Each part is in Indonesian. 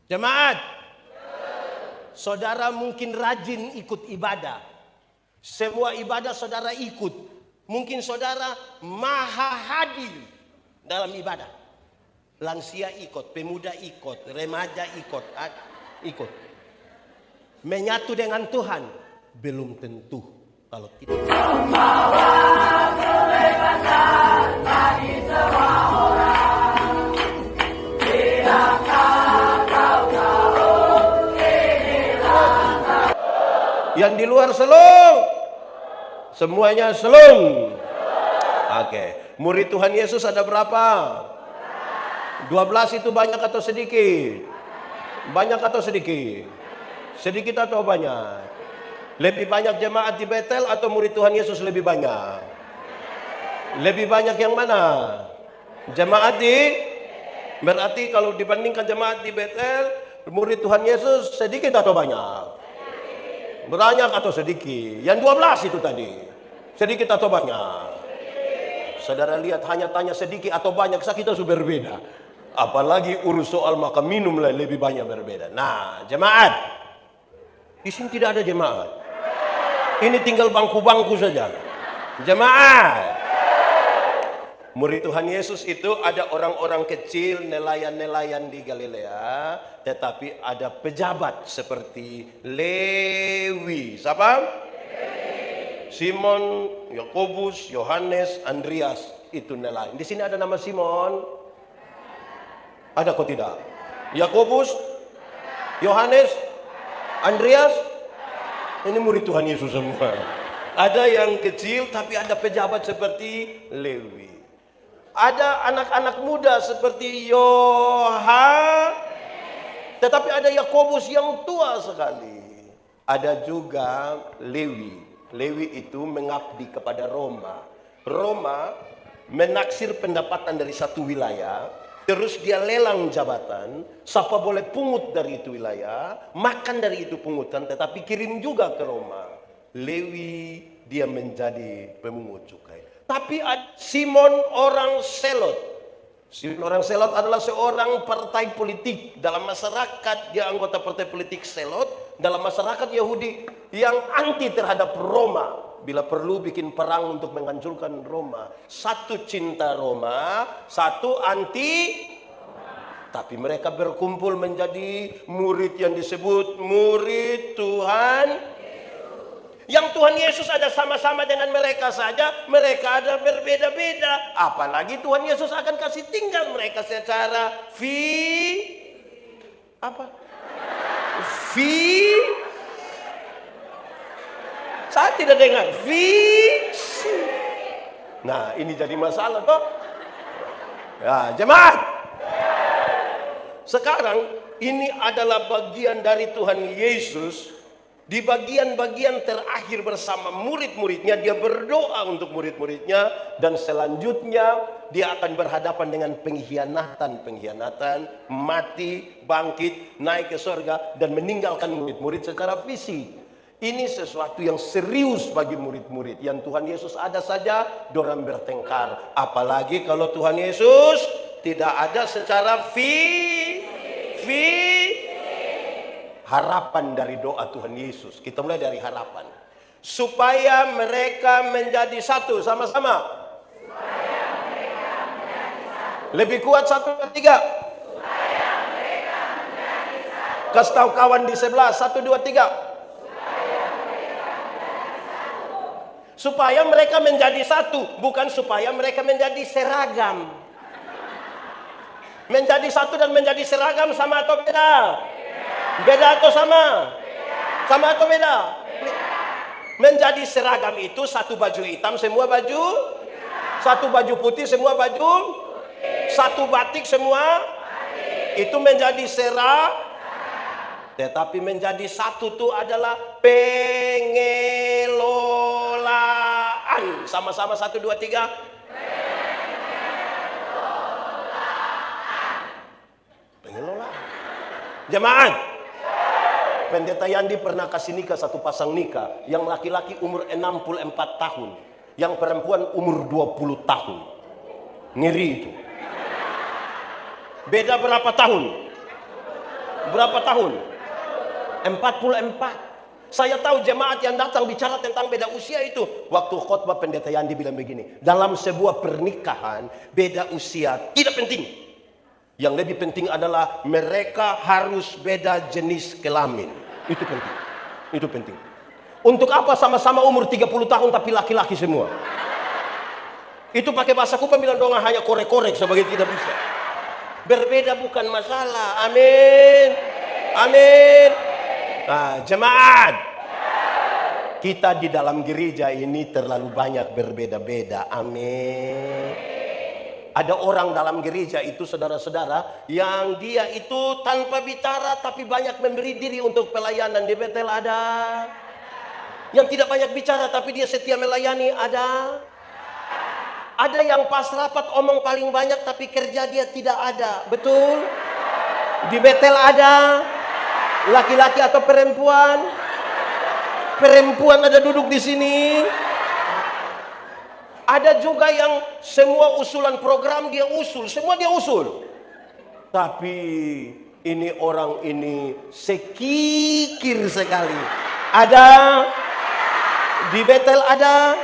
Jemaat, saudara mungkin rajin ikut ibadah. Semua ibadah saudara ikut. Mungkin saudara maha hadir dalam ibadah. Lansia ikut, pemuda ikut, remaja ikut. Menyatu dengan Tuhan belum tentu kalau tidak. Yang di luar selong, semuanya selong. Oke, murid Tuhan Yesus ada berapa? 12 itu banyak atau sedikit? Banyak atau sedikit? Sedikit atau banyak? Lebih banyak jemaat di Betel atau murid Tuhan Yesus lebih banyak? Lebih banyak yang mana? Jemaat di? Berarti kalau dibandingkan jemaat di Betel, murid Tuhan Yesus sedikit atau banyak? Banyak atau sedikit? Yang 12 itu tadi, sedikit atau banyak? Saudara lihat, hanya tanya sedikit atau banyak saja kita sudah berbeda. Apalagi urus soal makan minum lebih banyak berbeda. Nah, jemaat, di sini tidak ada jemaat. Ini tinggal bangku-bangku saja. Jemaat, murid Tuhan Yesus itu ada orang-orang kecil, nelayan-nelayan di Galilea, tetapi ada pejabat seperti Lewi. Siapa? Simon, Yakobus, Yohanes, Andreas, itu nelayan. Di sini ada nama Simon? Ada kok tidak? Yakobus, Yohanes, Andreas, ini murid Tuhan Yesus semua. Ada yang kecil tapi ada pejabat seperti Lewi. Ada anak-anak muda seperti Yohanes, tetapi ada Yakobus yang tua sekali. Ada juga Lewi. Lewi itu mengabdi kepada Roma. Roma menaksir pendapatan dari satu wilayah, terus dia lelang jabatan. Siapa boleh pungut dari itu wilayah, makan dari itu pungutan, tetapi kirim juga ke Roma. Lewi dia menjadi pemungut cukai. Tapi Simon orang Selot. Simon orang Selot adalah seorang partai politik dalam masyarakat. Dia anggota partai politik Selot dalam masyarakat Yahudi yang anti terhadap Roma. Bila perlu bikin perang untuk menghancurkan Roma. Satu cinta Roma, satu anti. Tapi mereka berkumpul menjadi murid yang disebut murid Tuhan. Yang Tuhan Yesus ada sama-sama dengan mereka saja, mereka ada berbeda-beda. Apalagi Tuhan Yesus akan kasih tinggal mereka secara saya tidak dengar. Nah, ini jadi masalah toh. Ya, jemaat. Sekarang ini adalah bagian dari Tuhan Yesus. Di bagian-bagian terakhir bersama murid-muridnya, dia berdoa untuk murid-muridnya. Dan selanjutnya dia akan berhadapan dengan pengkhianatan, mati, bangkit, naik ke surga, dan meninggalkan murid-murid secara fisik. Ini sesuatu yang serius bagi murid-murid. Yang Tuhan Yesus ada saja, dorang bertengkar. Apalagi kalau Tuhan Yesus tidak ada secara harapan dari doa Tuhan Yesus. Kita mulai dari harapan. Supaya mereka menjadi satu sama-sama. Lebih kuat 1, 2, 3. Kasih tahu kawan di sebelah. 1, 2, 3. Supaya mereka menjadi satu. Bukan supaya mereka menjadi seragam. Menjadi satu dan menjadi seragam sama atau beda? Beda atau sama? Sama atau beda? Menjadi seragam itu satu baju hitam semua baju, satu baju putih semua baju, satu batik semua. Itu menjadi seragam. Tetapi menjadi satu itu adalah pengelolaan. Sama-sama 1, 2, 3. Pengelolaan. Jemaat, Pendeta Yandi pernah kasih nikah satu pasang nikah. Yang laki-laki umur 64 tahun. Yang perempuan umur 20 tahun. Ngeri itu. Beda berapa tahun? Berapa tahun? 44. Saya tahu jemaat yang datang bicara tentang beda usia itu. Waktu khotbah pendeta Yandi bilang begini, dalam sebuah pernikahan beda usia tidak penting. Yang lebih penting adalah mereka harus beda jenis kelamin. Itu penting. Itu penting. Untuk apa sama-sama umur 30 tahun tapi laki-laki semua? Itu pakai bahasa Kupang bilang dong hanya korek-korek sebagai tidak bisa. Berbeda bukan masalah. Amin. Amin. Nah, jemaat, kita di dalam gereja ini terlalu banyak berbeda-beda. Amin. Ada orang dalam gereja itu, saudara-saudara, yang dia itu tanpa bicara tapi banyak memberi diri untuk pelayanan. Di Betel ada. Yang tidak banyak bicara tapi dia setia melayani, ada. Ada yang pas rapat omong paling banyak tapi kerja dia tidak ada. Betul? Di Betel ada. Laki-laki atau perempuan? Perempuan ada duduk di sini. Ada juga yang semua usulan program dia usul, semua dia usul. Tapi ini orang ini sekikir sekali. Ada di Betel ada.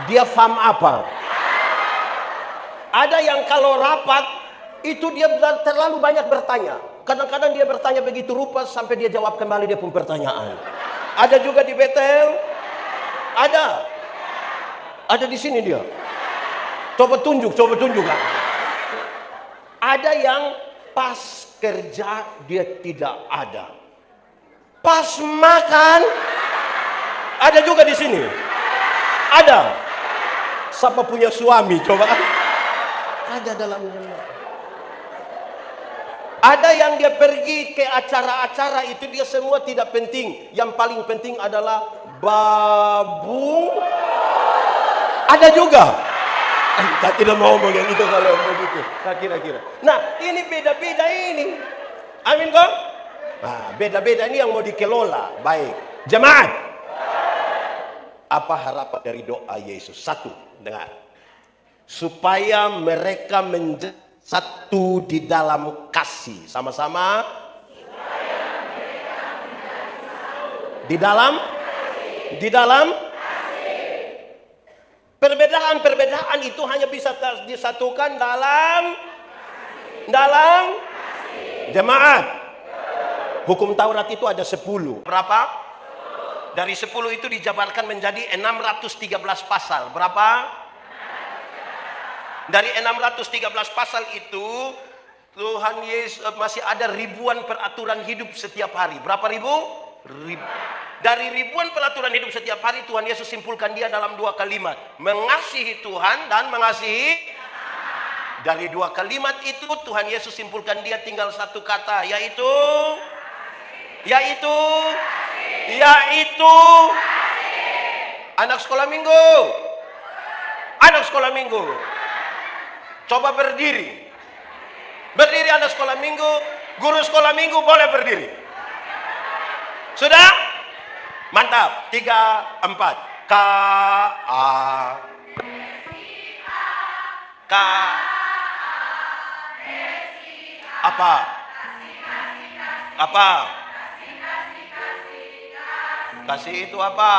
Dia faham apa? Ada yang kalau rapat itu dia terlalu banyak bertanya. Kadang-kadang dia bertanya begitu rupa sampai dia jawab kembali dia pun pertanyaan. Ada juga di Betel. Ada. Ada di sini dia. Coba tunjuk. Ada yang pas kerja dia tidak ada. Pas makan ada juga di sini. Ada. Siapa punya suami coba? Ada dalamnya. Ada yang dia pergi ke acara-acara itu dia semua tidak penting. Yang paling penting adalah babung. Ada juga. Saya tidak mau ngomong yang itu kalau begitu. Nah, kira-kira. Nah, ini beda-beda ini. Amin kok? Nah, beda-beda ini yang mau dikelola. Baik. Jemaat. Apa harapan dari doa Yesus? Satu, dengar. Supaya mereka menjadi satu di dalam kasih. Sama-sama. Di dalam perbedaan itu hanya bisa disatukan dalam jemaat. Hukum Taurat itu ada 10. Berapa? Dari 10 itu dijabarkan menjadi 613 pasal. Berapa? Dari 613 pasal itu Tuhan Yesus masih ada ribuan peraturan hidup setiap hari. Berapa ribu? Dari ribuan peraturan hidup setiap hari Tuhan Yesus simpulkan dia dalam 2 kalimat. Mengasihi Tuhan dan mengasihi. Dari 2 kalimat itu Tuhan Yesus simpulkan dia tinggal satu kata, yaitu anak sekolah minggu. Anak sekolah minggu. Coba berdiri. Berdiri anak sekolah minggu. Guru sekolah minggu boleh berdiri. Sudah? Mantap. 3, 4. Apa? Kasih itu apa?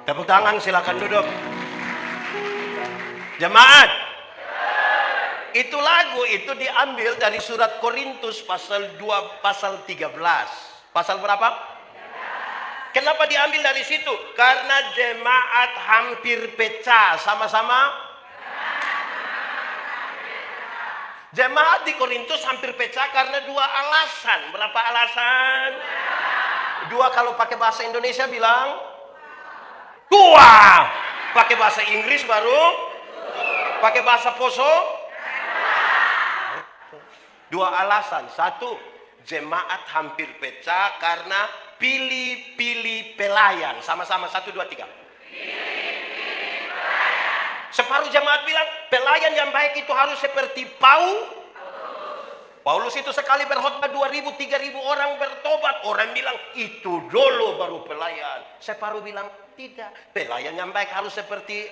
Tepuk tangan, silakan duduk. Jemaat, itu lagu itu diambil dari surat Korintus pasal 2 pasal 13. Pasal berapa? Kenapa diambil dari situ? Karena jemaat hampir pecah. Sama-sama. Jemaat di Korintus hampir pecah karena 2 alasan. Berapa alasan? 2 kalau pakai bahasa Indonesia bilang 2. Pakai bahasa Inggris baru. Pakai bahasa Poso. 2 alasan. 1, jemaat hampir pecah karena pilih-pilih pelayan. Sama-sama 1, 2, 3. Separuh jemaat bilang pelayan yang baik itu harus seperti Paulus itu sekali berkhotbah 2.000, 3.000 orang bertobat. Orang bilang itu dulu baru pelayan. Separuh bilang tidak. Pelayan yang baik harus seperti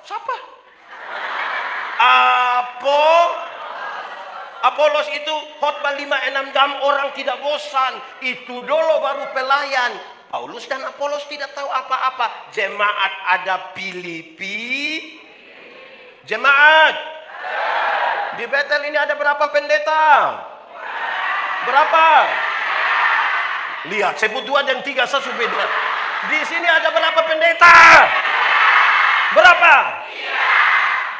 siapa? Apolos itu khotbah 5-6 jam, orang tidak bosan. Itu dulu baru pelayan. Paulus dan Apolos tidak tahu apa-apa. Jemaat ada Filipi. Jemaat di Betel ini ada berapa pendeta? Berapa? Lihat, sebut 2 dan 3 sesubeda. Di sini ada berapa pendeta? Berapa?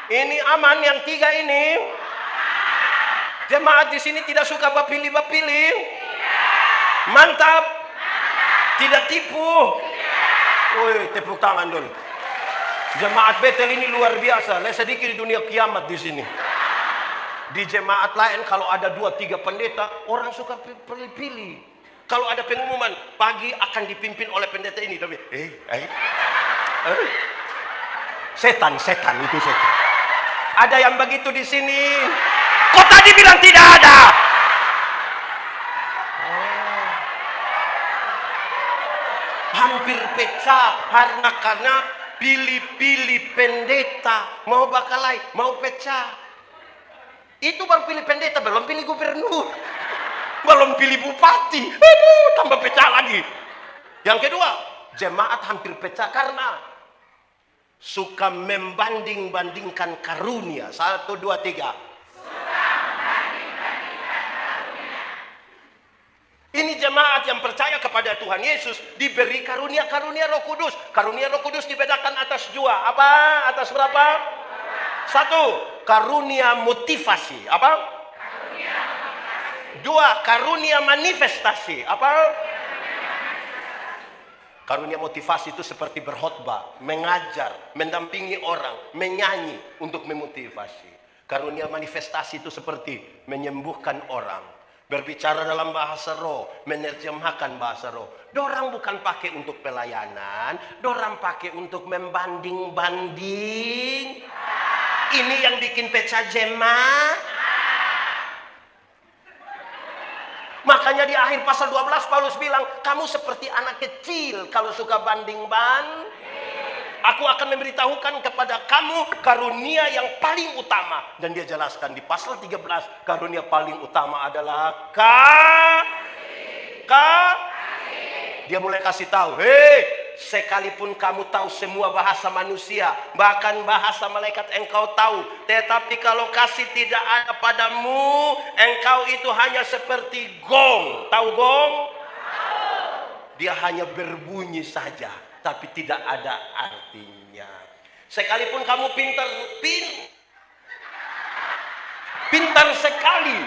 Ini aman yang 3 ini. Jemaat di sini tidak suka bapilih-bapilih. Mantap. Tidak tipu. Woi, tepuk tangan dulu. Jemaat Betel ini luar biasa. Sedikit di dunia kiamat di sini. Di jemaat lain kalau ada 2-3 pendeta, orang suka pilih-pilih. Kalau ada pengumuman, pagi akan dipimpin oleh pendeta ini. Tapi, setan itu setan. Ada yang begitu di sini. Kok tadi bilang tidak ada? Hampir pecah karena pilih-pilih pendeta. Mau bakalai, mau pecah. Itu baru pilih pendeta, belum pilih gubernur. Belum pilih bupati. Aduh, tambah pecah lagi. Yang kedua, jemaat hampir pecah karena suka membanding-bandingkan karunia. 1, 2, 3. Ini jemaat yang percaya kepada Tuhan Yesus diberi karunia-karunia Roh Kudus. Karunia Roh Kudus dibedakan atas 2. Apa? Atas berapa? 1. Karunia motivasi. Apa? 2. Karunia manifestasi. Apa? Karunia motivasi itu seperti berkhotbah, mengajar, mendampingi orang, menyanyi untuk memotivasi. Karunia manifestasi itu seperti menyembuhkan orang, berbicara dalam bahasa roh, menerjemahkan bahasa roh. Dorang bukan pakai untuk pelayanan, dorang pakai untuk membanding-banding. Ini yang bikin pecah jemaat. Makanya di akhir pasal 12 Paulus bilang, kamu seperti anak kecil kalau suka banding-banding. Aku akan memberitahukan kepada kamu karunia yang paling utama. Dan dia jelaskan di pasal 13, karunia paling utama adalah Dia mulai kasih tahu, sekalipun kamu tahu semua bahasa manusia, bahkan bahasa malaikat engkau tahu, tetapi kalau kasih tidak ada padamu, engkau itu hanya seperti gong. Tahu gong? Dia hanya berbunyi saja, tapi tidak ada artinya. Sekalipun kamu pintar sekali,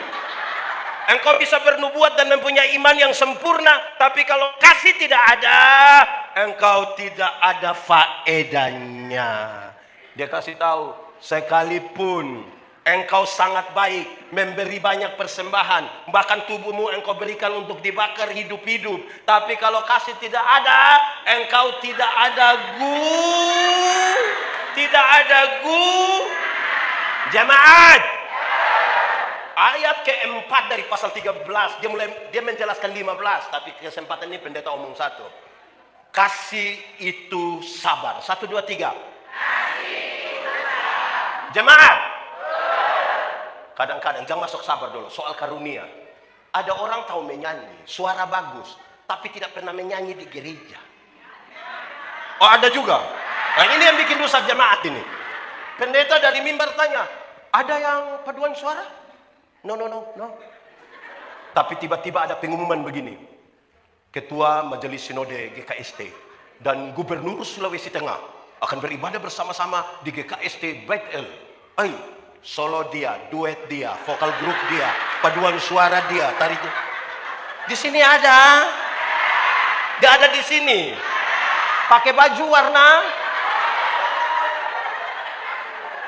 engkau bisa bernubuat dan mempunyai iman yang sempurna, tapi kalau kasih tidak ada, engkau tidak ada faedahnya. Dia kasih tahu, sekalipun engkau sangat baik, memberi banyak persembahan, bahkan tubuhmu engkau berikan untuk dibakar hidup-hidup, tapi kalau kasih tidak ada, engkau tidak ada Jemaat, ayat keempat dari pasal 13, dia menjelaskan 15, tapi kesempatan ini pendeta omong 1. Kasih itu sabar. 1, 2, 3. Jemaat, kadang-kadang jangan masuk sabar dulu. Soal karunia, ada orang tahu menyanyi, suara bagus, tapi tidak pernah menyanyi di gereja. Oh, ada juga. Nah, ini yang bikin rusak jemaat ini. Pendeta dari mimbar tanya, ada yang paduan suara? No. Tapi tiba-tiba ada pengumuman begini. Ketua Majelis Sinode GKST dan Gubernur Sulawesi Tengah akan beribadah bersama-sama di GKST Betel. Solo dia, duet dia, vokal grup dia, paduan suara dia, tari itu. Di sini ada. Dia ada di sini. Pakai baju warna.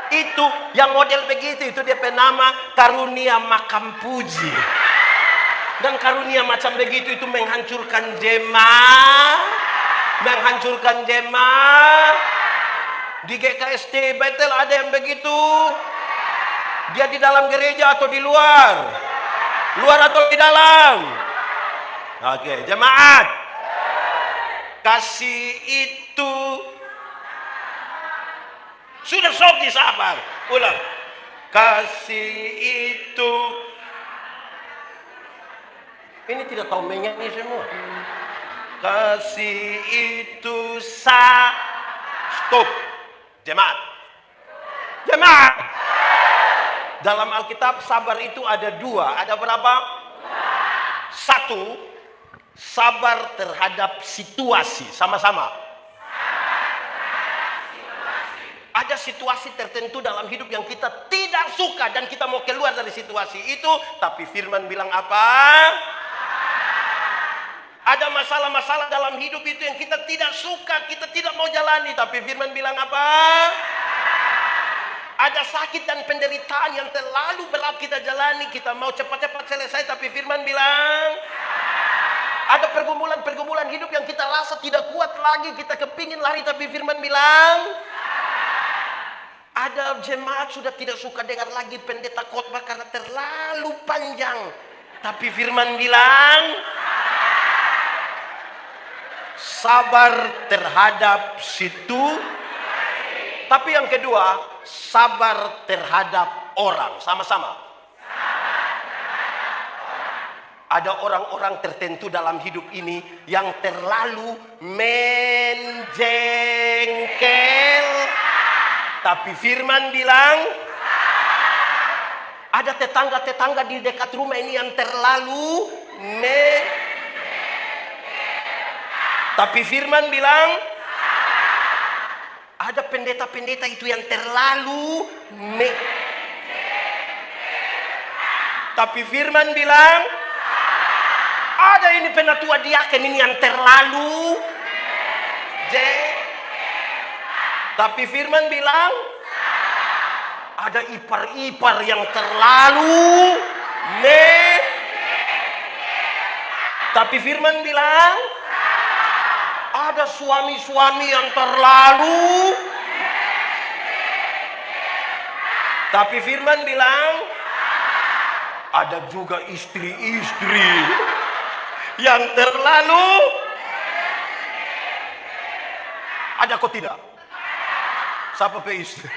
Itu yang model begitu, itu dia penama karunia makam puji. Dan karunia macam begitu itu menghancurkan jemaat. Di GKST Betel ada yang begitu. Dia di dalam gereja atau di luar? Luar atau di dalam? Oke, jemaat. Kasih itu sudah sok disabar. Ulang. Kasih itu. Ini tidak tahu menyanyi semua. Kasih itu stop. Jemaat. Jemaat. Dalam Alkitab sabar itu ada dua. Ada berapa? Satu, sabar terhadap situasi. Sama-sama. Ada situasi tertentu dalam hidup yang kita tidak suka dan kita mau keluar dari situasi itu, tapi firman bilang apa? Ada masalah-masalah dalam hidup itu yang kita tidak suka, kita tidak mau jalani, tapi firman bilang apa? Ada sakit dan penderitaan yang terlalu berat kita jalani, kita mau cepat-cepat selesai, tapi firman bilang ada pergumulan-pergumulan hidup yang kita rasa tidak kuat lagi, kita kepingin lari, tapi firman bilang ada jemaat sudah tidak suka dengar lagi pendeta khotbah karena terlalu panjang, tapi firman bilang sabar terhadap situ. Tapi yang kedua, sabar terhadap orang. Sama-sama. Ada orang-orang tertentu dalam hidup ini yang terlalu menjengkel. Tapi firman bilang, ada tetangga-tetangga di dekat rumah ini yang terlalu tapi firman bilang, ada pendeta-pendeta itu yang terlalu tapi firman bilang, ada ini penatua diaken ini yang terlalu tapi firman bilang, ada ipar-ipar yang terlalu tapi firman bilang, ada suami-suami yang terlalu tapi firman bilang, ada juga istri-istri yang terlalu ada kok tidak? Siapa istri?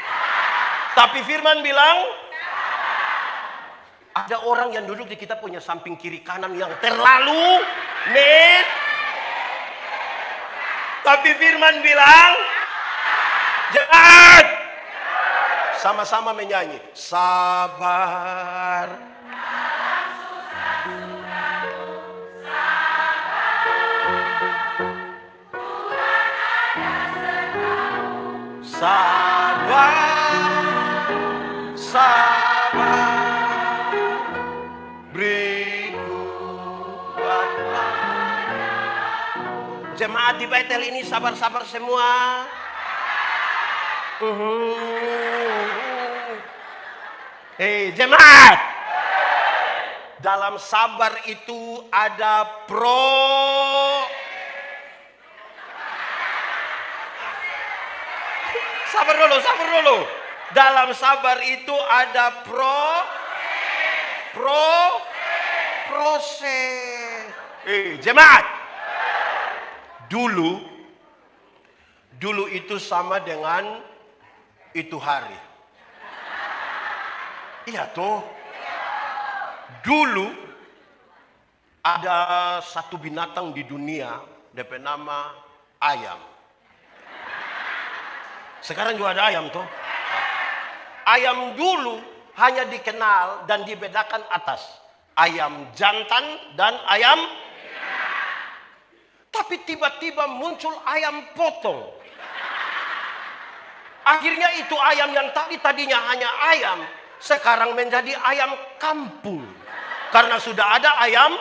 Tapi firman bilang, ada orang yang duduk di kita punya samping kiri kanan yang terlalu tapi firman bilang, jangan. Sama-sama menyanyi. Sabar. Sabar. Sabar. Jemaat di Bethel ini sabar-sabar semua. Hei jemaat, dalam sabar itu ada sabar dulu. Dalam sabar itu ada proses. Jemaat, dulu itu sama dengan itu hari. Iya toh. Dulu ada satu binatang di dunia, DP nama ayam. Sekarang juga ada ayam toh. Ayam dulu hanya dikenal dan dibedakan atas ayam jantan dan ayam. Tapi tiba-tiba muncul ayam potong. Akhirnya itu ayam yang tadinya hanya ayam, sekarang menjadi ayam kampung. Karena sudah ada ayam.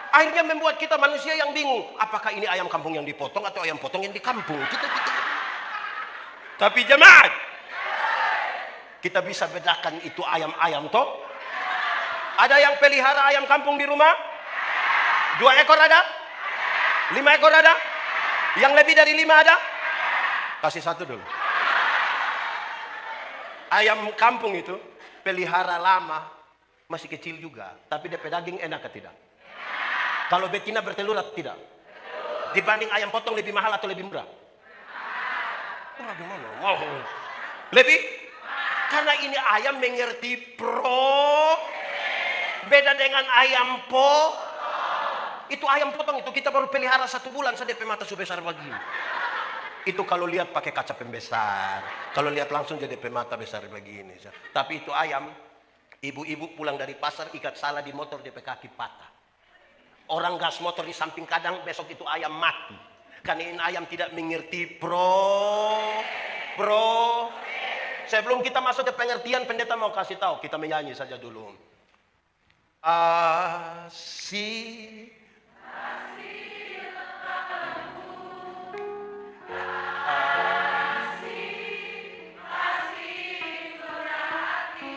Akhirnya membuat kita manusia yang bingung. Apakah ini ayam kampung yang dipotong atau ayam potong yang di kampung? Tapi jemaat, kita bisa bedakan itu ayam-ayam toh. Ada yang pelihara ayam kampung di rumah? 2 ekor ada? 5 ekor ada? Yang lebih dari 5 ada? Kasih 1 dulu. Ayam kampung itu pelihara lama, masih kecil juga, tapi DP daging enak atau tidak? Kalau betina bertelur atau tidak? Dibanding ayam potong lebih mahal atau lebih murah? Lebih? Karena ini ayam mengerti beda dengan ayam itu ayam potong itu kita baru pelihara 1 bulan saja DP mata sebesar begini. Itu kalau lihat pakai kaca pembesar, kalau lihat langsung jadi mata besar begini. Tapi itu ayam, ibu-ibu pulang dari pasar ikat salah di motor DP kaki patah. Orang gas motor di samping kadang, besok itu ayam mati. Karena ini ayam tidak mengerti Sebelum kita masuk ke pengertian, pendeta mau kasih tahu, kita menyanyi saja dulu.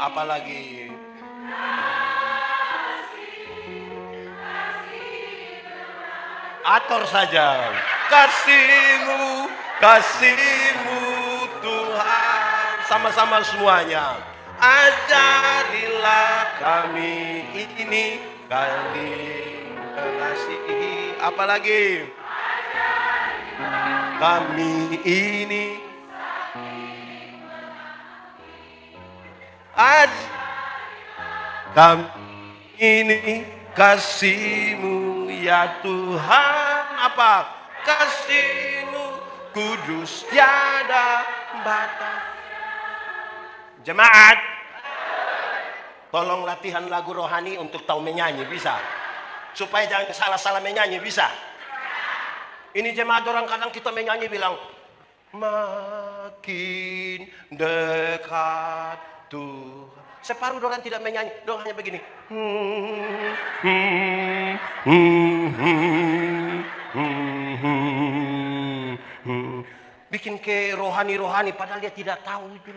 Apalagi atur saja. Kasih-Mu Tuhan, sama-sama semuanya. Ajarilah kami ini kali mengasihi. Apalagi kami ini kami ini kasih-Mu ya Tuhan. Apa? Kasih-Mu kudus tiada batas. Jemaat, tolong latihan lagu rohani untuk tahu menyanyi, bisa? Supaya jangan salah-salah menyanyi, bisa? Ini jemaat, orang kadang kita menyanyi bilang makin dekat Tuhan. Separuh orang tidak menyanyi, dong hanya begini. Bikin ke rohani-rohani padahal dia tidak tahu itu.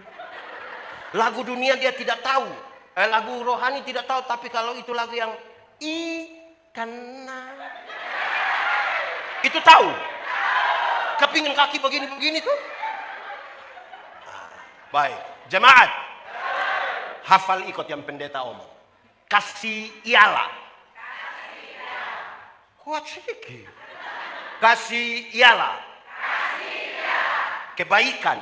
Lagu dunia dia tidak tahu. Lagu rohani tidak tahu, tapi kalau itu lagu yang karena itu tahu. Kepingin kaki begini-begini tuh. Baik, jemaat. Hafal ikut yang pendeta omong. Kasih ialah. Kuat sedikit. Kasih ialah. Kebaikan.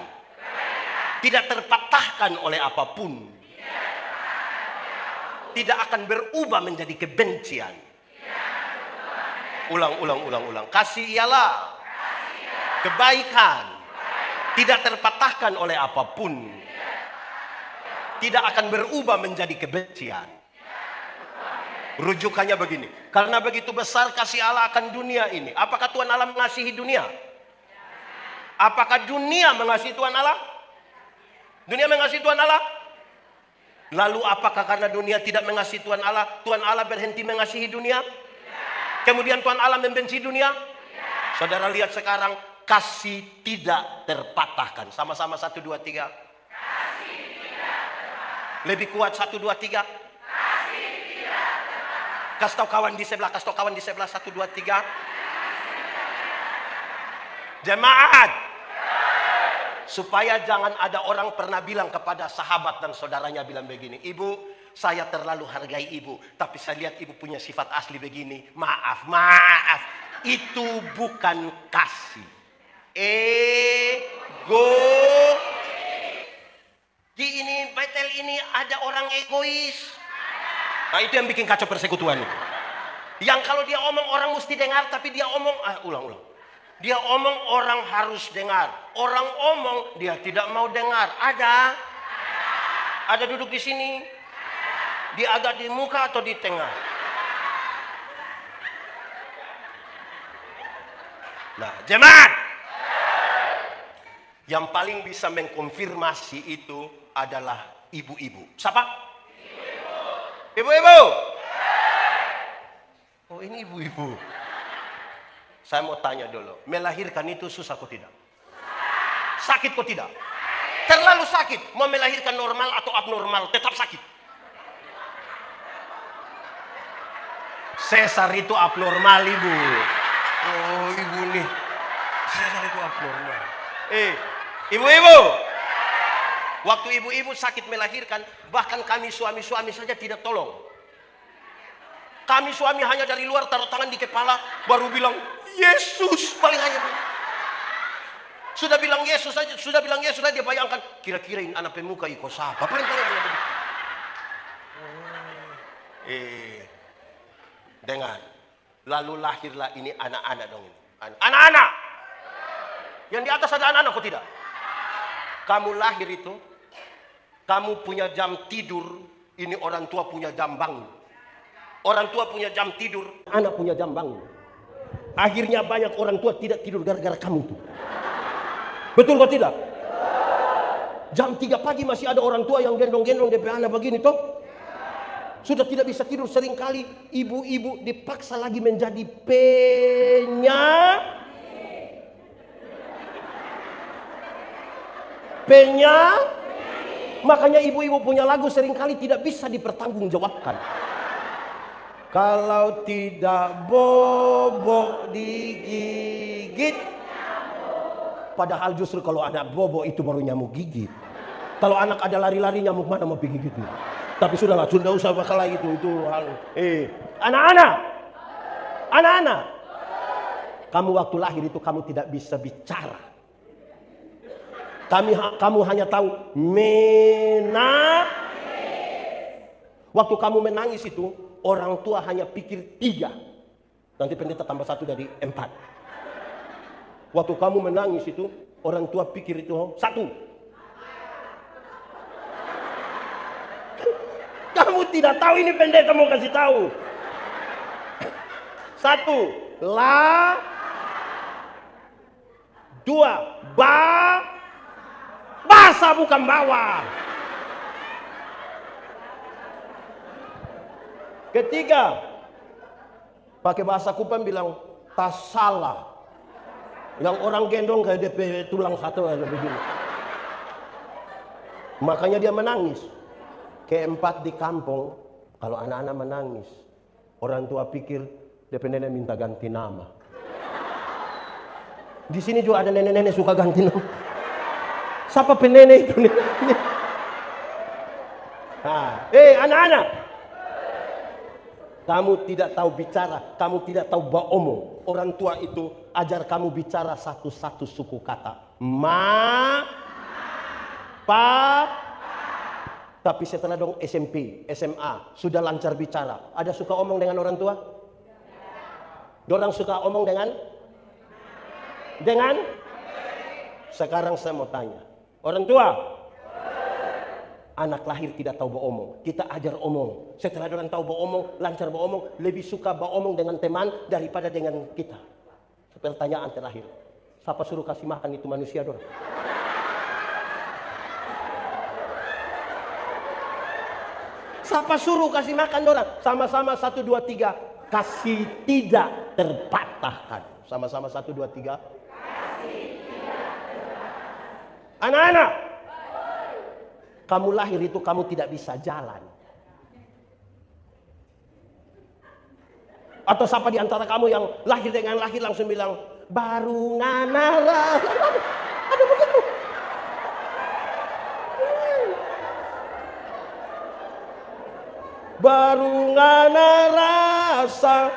Tidak terpatahkan oleh apapun. Tidak akan berubah menjadi kebencian. Ulang. Kasih ialah. Kebaikan. Tidak terpatahkan oleh apapun. Tidak akan berubah menjadi kebencian. Rujukannya begini. Karena begitu besar kasih Allah akan dunia ini. Apakah Tuhan Allah mengasihi dunia? Apakah dunia mengasihi Tuhan Allah? Dunia mengasihi Tuhan Allah? Lalu apakah karena dunia tidak mengasihi Tuhan Allah berhenti mengasihi dunia? Kemudian Tuhan Allah membenci dunia? Saudara lihat sekarang, kasih tidak terpatahkan. Sama-sama 1, 2, 3. Lebih kuat 1, 2, 3. Kasih tahu kawan di sebelah, 1, 2, 3. Jemaat, supaya jangan ada orang pernah bilang kepada sahabat dan saudaranya bilang begini, ibu, saya terlalu hargai ibu, tapi saya lihat ibu punya sifat asli begini. Maaf, itu bukan kasih. Ego. Di ini Betel ini ada orang egois. Nah itu yang bikin kacau persekutuan itu. Yang kalau dia omong orang mesti dengar, tapi dia omong ulang. Dia omong orang harus dengar. Orang omong dia tidak mau dengar. Ada duduk di sini. Dia agak di muka atau di tengah. Nah, jemaat. Yang paling bisa mengkonfirmasi itu adalah ibu-ibu. Siapa? Ibu-ibu. Oh, ini ibu-ibu. Saya mau tanya dulu, melahirkan itu susah kok tidak? Sakit kok tidak? Terlalu sakit. Mau melahirkan normal atau abnormal, tetap sakit. Sesar itu abnormal, ibu. Oh, ibu nih. Sesar itu abnormal. Ibu-ibu. Waktu ibu-ibu sakit melahirkan, bahkan kami suami-suami saja tidak tolong. Kami suami hanya dari luar taruh tangan di kepala, baru bilang, Yesus, paling hanya. Sudah bilang Yesus saja, dia bayangkan, kira-kira ini anak pemuka iko siapa? Paling dengar, lalu lahirlah ini anak-anak dong ini. Anak-anak! Yang di atas ada anak-anak, kok tidak? Kamu lahir itu, kamu punya jam tidur, ini orang tua punya jam bangun. Orang tua punya jam tidur, anak punya jam bangun. Akhirnya banyak orang tua tidak tidur gara-gara kamu itu. Betul kok tidak? Jam 3 pagi masih ada orang tua yang gendong-gendong DP anak begini toh. Sudah tidak bisa tidur, seringkali ibu-ibu dipaksa lagi menjadi makanya ibu-ibu punya lagu seringkali tidak bisa dipertanggungjawabkan. Kalau tidak bobo digigit, padahal justru kalau anak bobo itu baru nyamuk gigit. Kalau anak ada lari-lari, nyamuk mana mau gigit itu? Tapi sudahlah, sudah usah bakal lagi itu hal. Anak-anak, kamu waktu lahir itu kamu tidak bisa bicara. Kamu hanya tahu Waktu kamu menangis itu, orang tua hanya pikir 3. Nanti pendeta tambah 1 dari 4. Waktu kamu menangis itu, orang tua pikir itu 1. Kamu tidak tahu, ini pendeta mau kasih tahu. 1, la. 2, basa bukan bawa. 3, pakai bahasa Kupang bilang tas salah. Yang orang gendong kayak DP tulang 1 ada begini. Makanya dia menangis. 4 di kampung, kalau anak-anak menangis, orang tua pikir DP nenek minta ganti nama. Di sini juga ada nenek-nenek suka ganti nama. Siapa penenek itu? Anak-anak, kamu tidak tahu bicara, kamu tidak tahu omong. Orang tua itu ajar kamu bicara satu-satu suku kata. Ma, pa. Tapi setelah dong SMP, SMA, sudah lancar bicara. Ada suka omong dengan orang tua? Dorang suka omong dengan? Sekarang saya mau tanya. Orang tua, anak lahir tidak tahu beromong. Kita ajar omong. Setelah orang tahu beromong, lancar beromong, lebih suka beromong dengan teman daripada dengan kita. Pertanyaan terakhir. Siapa suruh kasih makan itu manusia dorang? Siapa suruh kasih makan dorang? Sama-sama 1, 2, 3. Kasih tidak terpatahkan. Sama-sama 1, 2, 3. Anak-anak, kamu lahir itu kamu tidak bisa jalan. Atau siapa di antara kamu yang lahir dengan lahir langsung bilang, baru nganara. Ada begitu. Baru ngana rasa.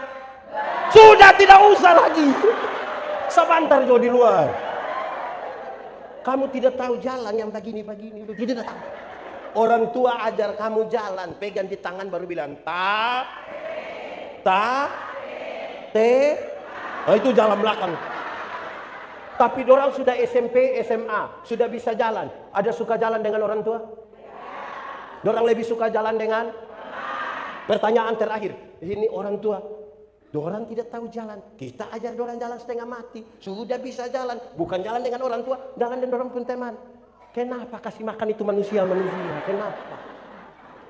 Sudah tidak usah lagi. Sebentar jo di luar. Kamu tidak tahu jalan yang begini-begini. Tidak tahu. Orang tua ajar kamu jalan. Pegang di tangan baru bilang. Itu jalan belakang. Tapi dorang sudah SMP, SMA. Sudah bisa jalan. Ada suka jalan dengan orang tua? Dorang lebih suka jalan dengan? Pertanyaan terakhir, ini orang tua, dorang tidak tahu jalan. Kita ajar dorang jalan setengah mati, sudah bisa jalan, bukan jalan dengan orang tua, jalan dengan dorang pun teman. Kenapa kasih makan itu manusia?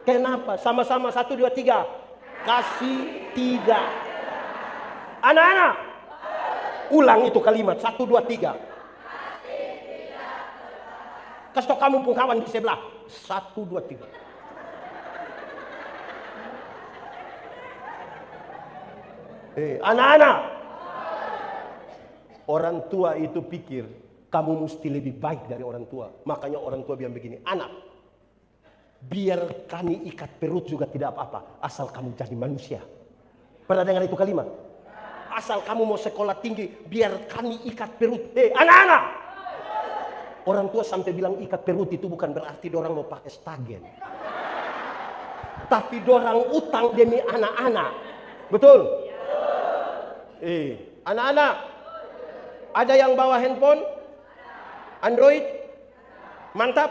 Kenapa? Sama-sama 1, 2, 3. Kasih tidak. Anak-anak, ulang itu kalimat 1, 2, 3. Kasih tau kamu pun kawan di sebelah. 1, 2, 3. Anak-anak, orang tua itu pikir kamu mesti lebih baik dari orang tua. Makanya orang tua bilang begini, anak, biar kami ikat perut juga tidak apa-apa, asal kamu jadi manusia. Pernah dengar itu kalimat? Asal kamu mau sekolah tinggi, biar kami ikat perut. Anak-anak! Orang tua sampai bilang ikat perut itu bukan berarti dorang mau pakai stagen. Tapi dorang utang demi anak-anak. Betul? Anak-anak, ada yang bawa handphone? Android? Mantap?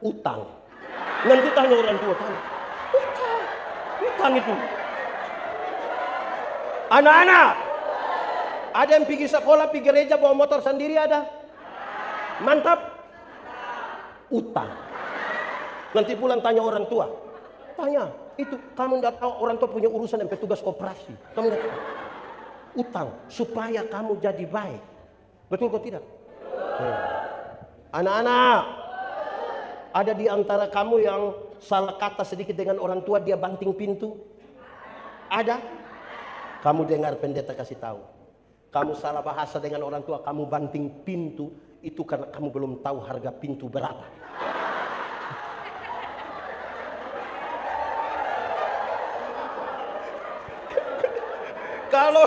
Utang. Nanti tanya orang tua, tanya. Utang itu. Anak-anak, ada yang pergi sekolah, pergi gereja, bawa motor sendiri ada? Mantap? Utang. Nanti pulang tanya orang tua. Tanya, itu kamu tidak tahu orang tua punya urusan sampai tugas koperasi. Kamu tidak tahu. Utang, supaya kamu jadi baik. Betul kok tidak? Anak-anak, ada di antara kamu yang salah kata sedikit dengan orang tua, dia banting pintu? Ada? Kamu dengar pendeta kasih tahu. Kamu salah bahasa dengan orang tua, kamu banting pintu, itu karena kamu belum tahu harga pintu berapa. Kalau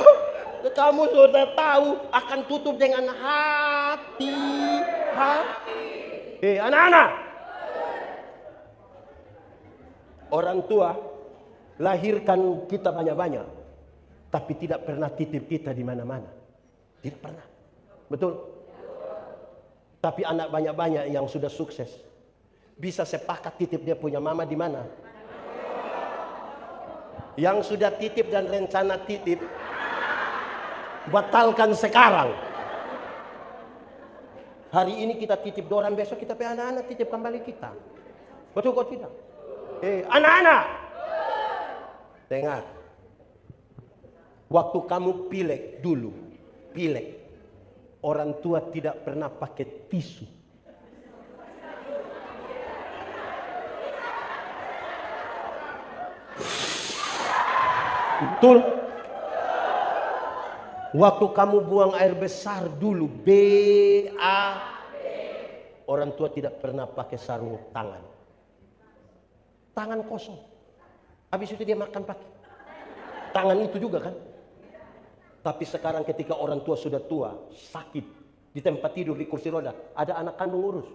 kamu sudah tahu, akan tutup dengan hati. Anak-anak, orang tua lahirkan kita banyak-banyak, tapi tidak pernah titip kita di mana-mana. Tidak pernah. Betul? Tapi anak banyak-banyak yang sudah sukses, bisa sepakat titip dia punya mama di mana? Yang sudah titip dan rencana titip, batalkan sekarang. Hari ini kita titip dorang, besok kita pe anak-anak titip kembali kita. Betul kok tidak? Anak-anak, dengar. Waktu kamu pilek dulu, orang tua tidak pernah pakai tisu. Betul? Waktu kamu buang air besar dulu, orang tua tidak pernah pakai sarung tangan. Tangan kosong. Habis itu dia makan pakai tangan itu juga kan. Tapi sekarang ketika orang tua sudah tua, sakit, di tempat tidur, di kursi roda, ada anak kandung urus.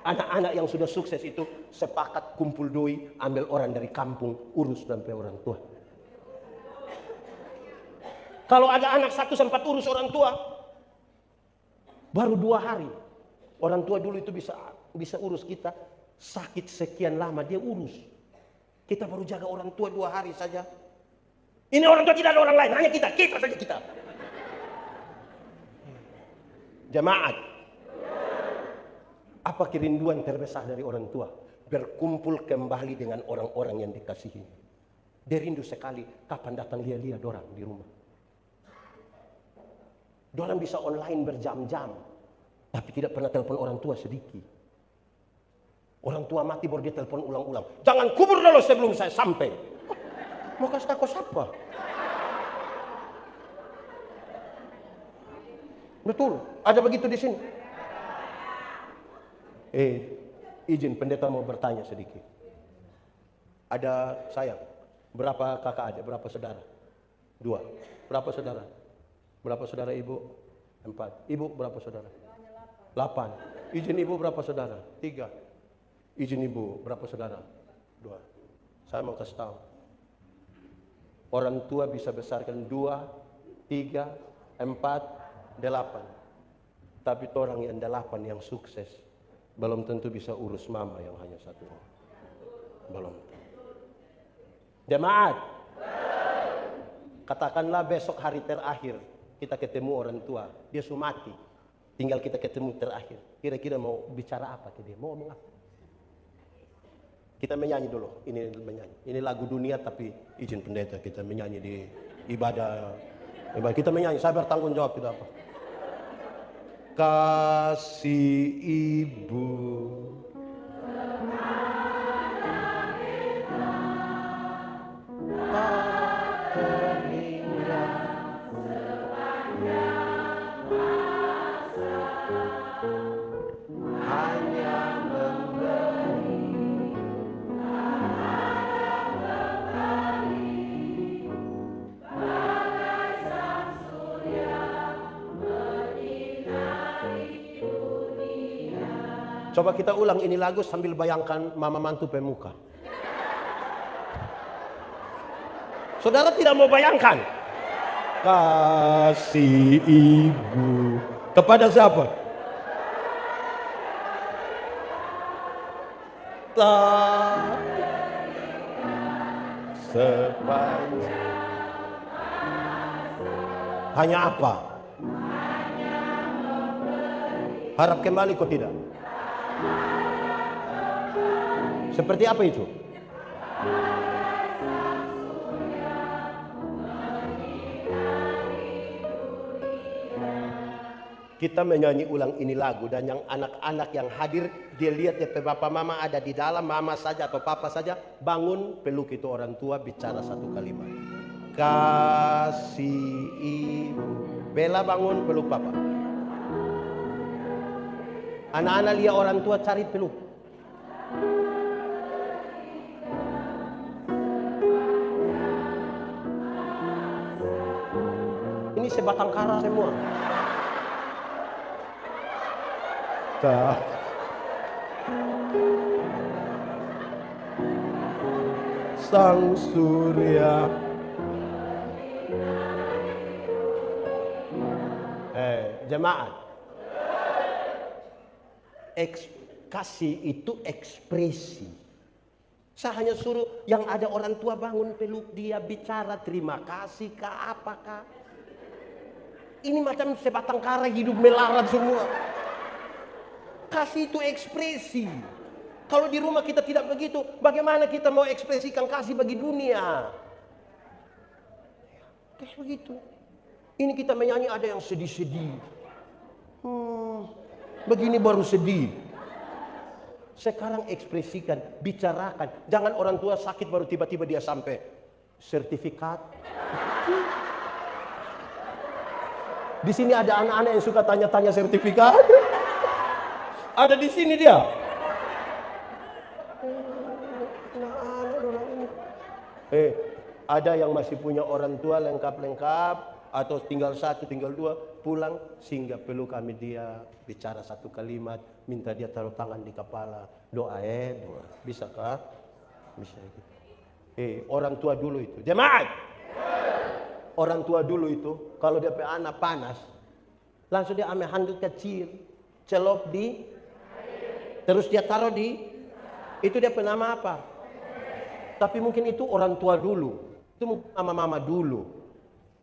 Anak-anak yang sudah sukses itu sepakat kumpul doi, ambil orang dari kampung, urus sampai orang tua. Kalau ada anak satu sempat urus orang tua, baru 2 hari. Orang tua dulu itu bisa urus kita, sakit sekian lama dia urus. Kita baru jaga orang tua 2 hari saja. Ini orang tua tidak ada orang lain, hanya kita saja kita. Jemaat, apa kerinduan terbesar dari orang tua? Berkumpul kembali dengan orang-orang yang dikasihi. Dia rindu sekali kapan datang lia-lia dorang di rumah. Dorang bisa online berjam-jam, tapi tidak pernah telepon orang tua sedikit. Orang tua mati baru dia telepon ulang-ulang. Jangan kubur dulu sebelum saya sampai. Mau kasih tahu siapa? Betul, ada begitu di sini. Izin pendeta mau bertanya sedikit. Ada sayang, berapa kakak ada? Berapa saudara? 2. Berapa saudara? Berapa saudara ibu? 4. Ibu berapa saudara? 8. Izin ibu berapa saudara? 3. Izin ibu berapa saudara? 2. Saya mau kasih tahu. Orang tua bisa besarkan 2, 3, 4, 8. Tapi orang yang 8 yang sukses belum tentu bisa urus mama yang hanya 1. Belum. Jemaat, katakanlah besok hari terakhir kita ketemu orang tua, dia sudah mati, tinggal kita ketemu terakhir. Kira-kira mau bicara apa ke dia? Mau ngomong apa? Kita menyanyi dulu, ini menyanyi. Ini lagu dunia tapi izin pendeta kita menyanyi di ibadah. Kita menyanyi, saya bertanggung jawab tidak apa. Kasih ibu tak teringat Coba kita ulang ini lagu sambil bayangkan mama mantu pemuka. Saudara tidak mau bayangkan? Kasih ibu kepada siapa? Tak sepanjang. Hanya apa? Harap kembali kok tidak? Seperti apa itu? Kita menyanyi ulang ini lagu, dan yang anak-anak yang hadir, dia lihat ya bapak mama ada di dalam, mama saja atau papa saja, bangun peluk itu orang tua, bicara satu kalimat. Kasih ibu. Bella bangun peluk papa. Anak-anak lihat orang tua cari peluk. Ini sebatang kara semua. Sang surya. Jemaat. Kasih itu ekspresi. Saya hanya suruh yang ada orang tua bangun peluk dia, bicara terima kasih kah apakah. Ini macam sebatang kara hidup melarat semua. Kasih itu ekspresi. Kalau di rumah kita tidak begitu, bagaimana kita mau ekspresikan kasih bagi dunia? Kayak begitu. Ini kita menyanyi ada yang sedih-sedih. Begini baru sedih. Sekarang ekspresikan, bicarakan. Jangan orang tua sakit baru tiba-tiba dia sampai sertifikat. Di sini ada anak-anak yang suka tanya-tanya sertifikat. Ada di sini dia. Ada yang masih punya orang tua lengkap-lengkap, atau tinggal satu, tinggal dua, pulang singgah peluk kami dia, bicara satu kalimat, minta dia taruh tangan di kepala, doa doa. Bisakah? Bisa gitu. Orang tua dulu itu, jemaat. Orang tua dulu itu, kalau dia punya anak panas, langsung dia ambil handuk kecil, celop di, terus dia taruh di, itu dia penama apa? Tapi mungkin itu orang tua dulu, itu mungkin mama-mama dulu.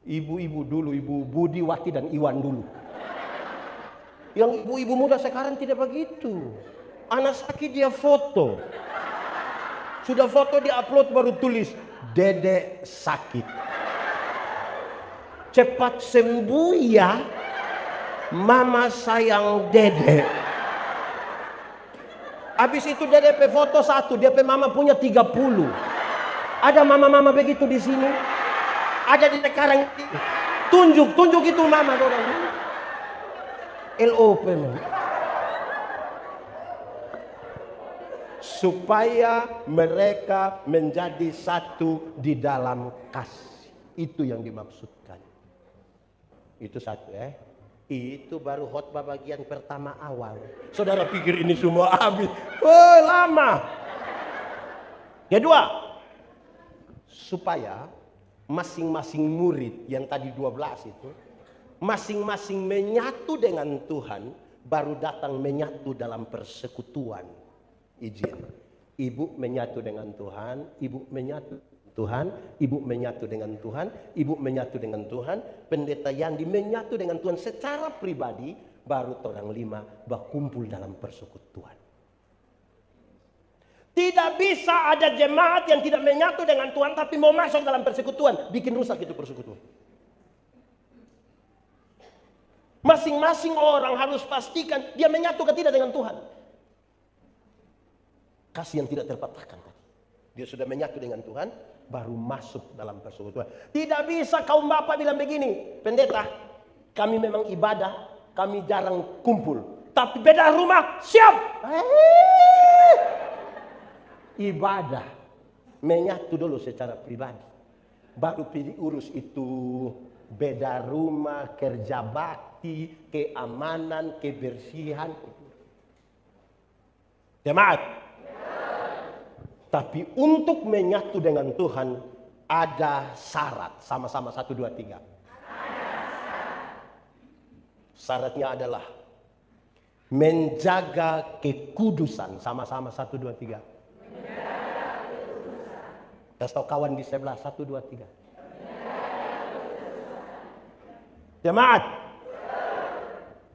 Ibu-ibu dulu, Ibu Budiwati dan Iwan dulu. Yang ibu-ibu muda sekarang tidak begitu. Anak sakit dia foto. Sudah foto dia upload baru tulis, Dede sakit. Cepat sembuh ya, Mama sayang Dede. Habis itu Dede pe foto satu, dia pe mama punya 30. Ada mama-mama begitu di sini. Ada di sekarang, tunjuk itu mama orang LOP supaya mereka menjadi satu di dalam kasih. Itu yang dimaksudkan. Itu satu Itu baru khotbah bagian pertama awal. Saudara pikir ini semua habis? Lama. Kedua, supaya masing-masing murid yang tadi 12 itu, masing-masing menyatu dengan Tuhan, baru datang menyatu dalam persekutuan. Izin. Ibu menyatu dengan Tuhan, ibu menyatu Tuhan, ibu menyatu dengan Tuhan, ibu menyatu dengan Tuhan, pendeta Yandi menyatu dengan Tuhan secara pribadi, baru orang 5 berkumpul dalam persekutuan. Tidak bisa ada jemaat yang tidak menyatu dengan Tuhan tapi mau masuk dalam persekutuan, bikin rusak itu persekutuan. Masing-masing orang harus pastikan dia menyatu atau tidak dengan Tuhan. Kasih yang tidak terpatahkan. Dia sudah menyatu dengan Tuhan, baru masuk dalam persekutuan. Tidak bisa kaum bapak bilang begini, pendeta, kami memang ibadah, kami jarang kumpul, tapi beda rumah, siap. Ibadah, menyatu dulu secara pribadi, baru pilih urus itu beda rumah, kerja bakti, keamanan, kebersihan. Jemaat. Tapi untuk menyatu dengan Tuhan ada syarat. Sama-sama 1, 2, 3. Syaratnya adalah menjaga kekudusan. Sama-sama 1, 2, 3. Kasih tahu kawan di sebelah 1, 2, 3. Jemaat.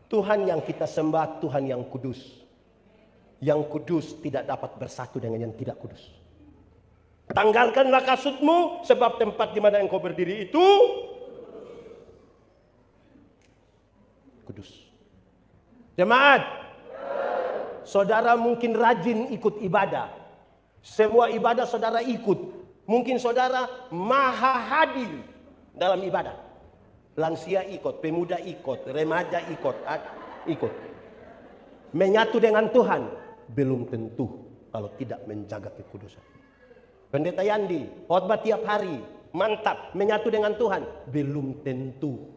Tuhan yang kita sembah Tuhan yang kudus. Yang kudus tidak dapat bersatu dengan yang tidak kudus. Tanggalkanlah kasutmu sebab tempat di mana engkau berdiri itu kudus. Jemaat. Saudara mungkin rajin ikut ibadah. Semua ibadah saudara ikut. Mungkin saudara maha hadir dalam ibadah. Lansia ikut, pemuda ikut, remaja ikut. Menyatu dengan Tuhan belum tentu kalau tidak menjaga kekudusan. Pendeta Yandi, khotbah tiap hari, mantap, menyatu dengan Tuhan belum tentu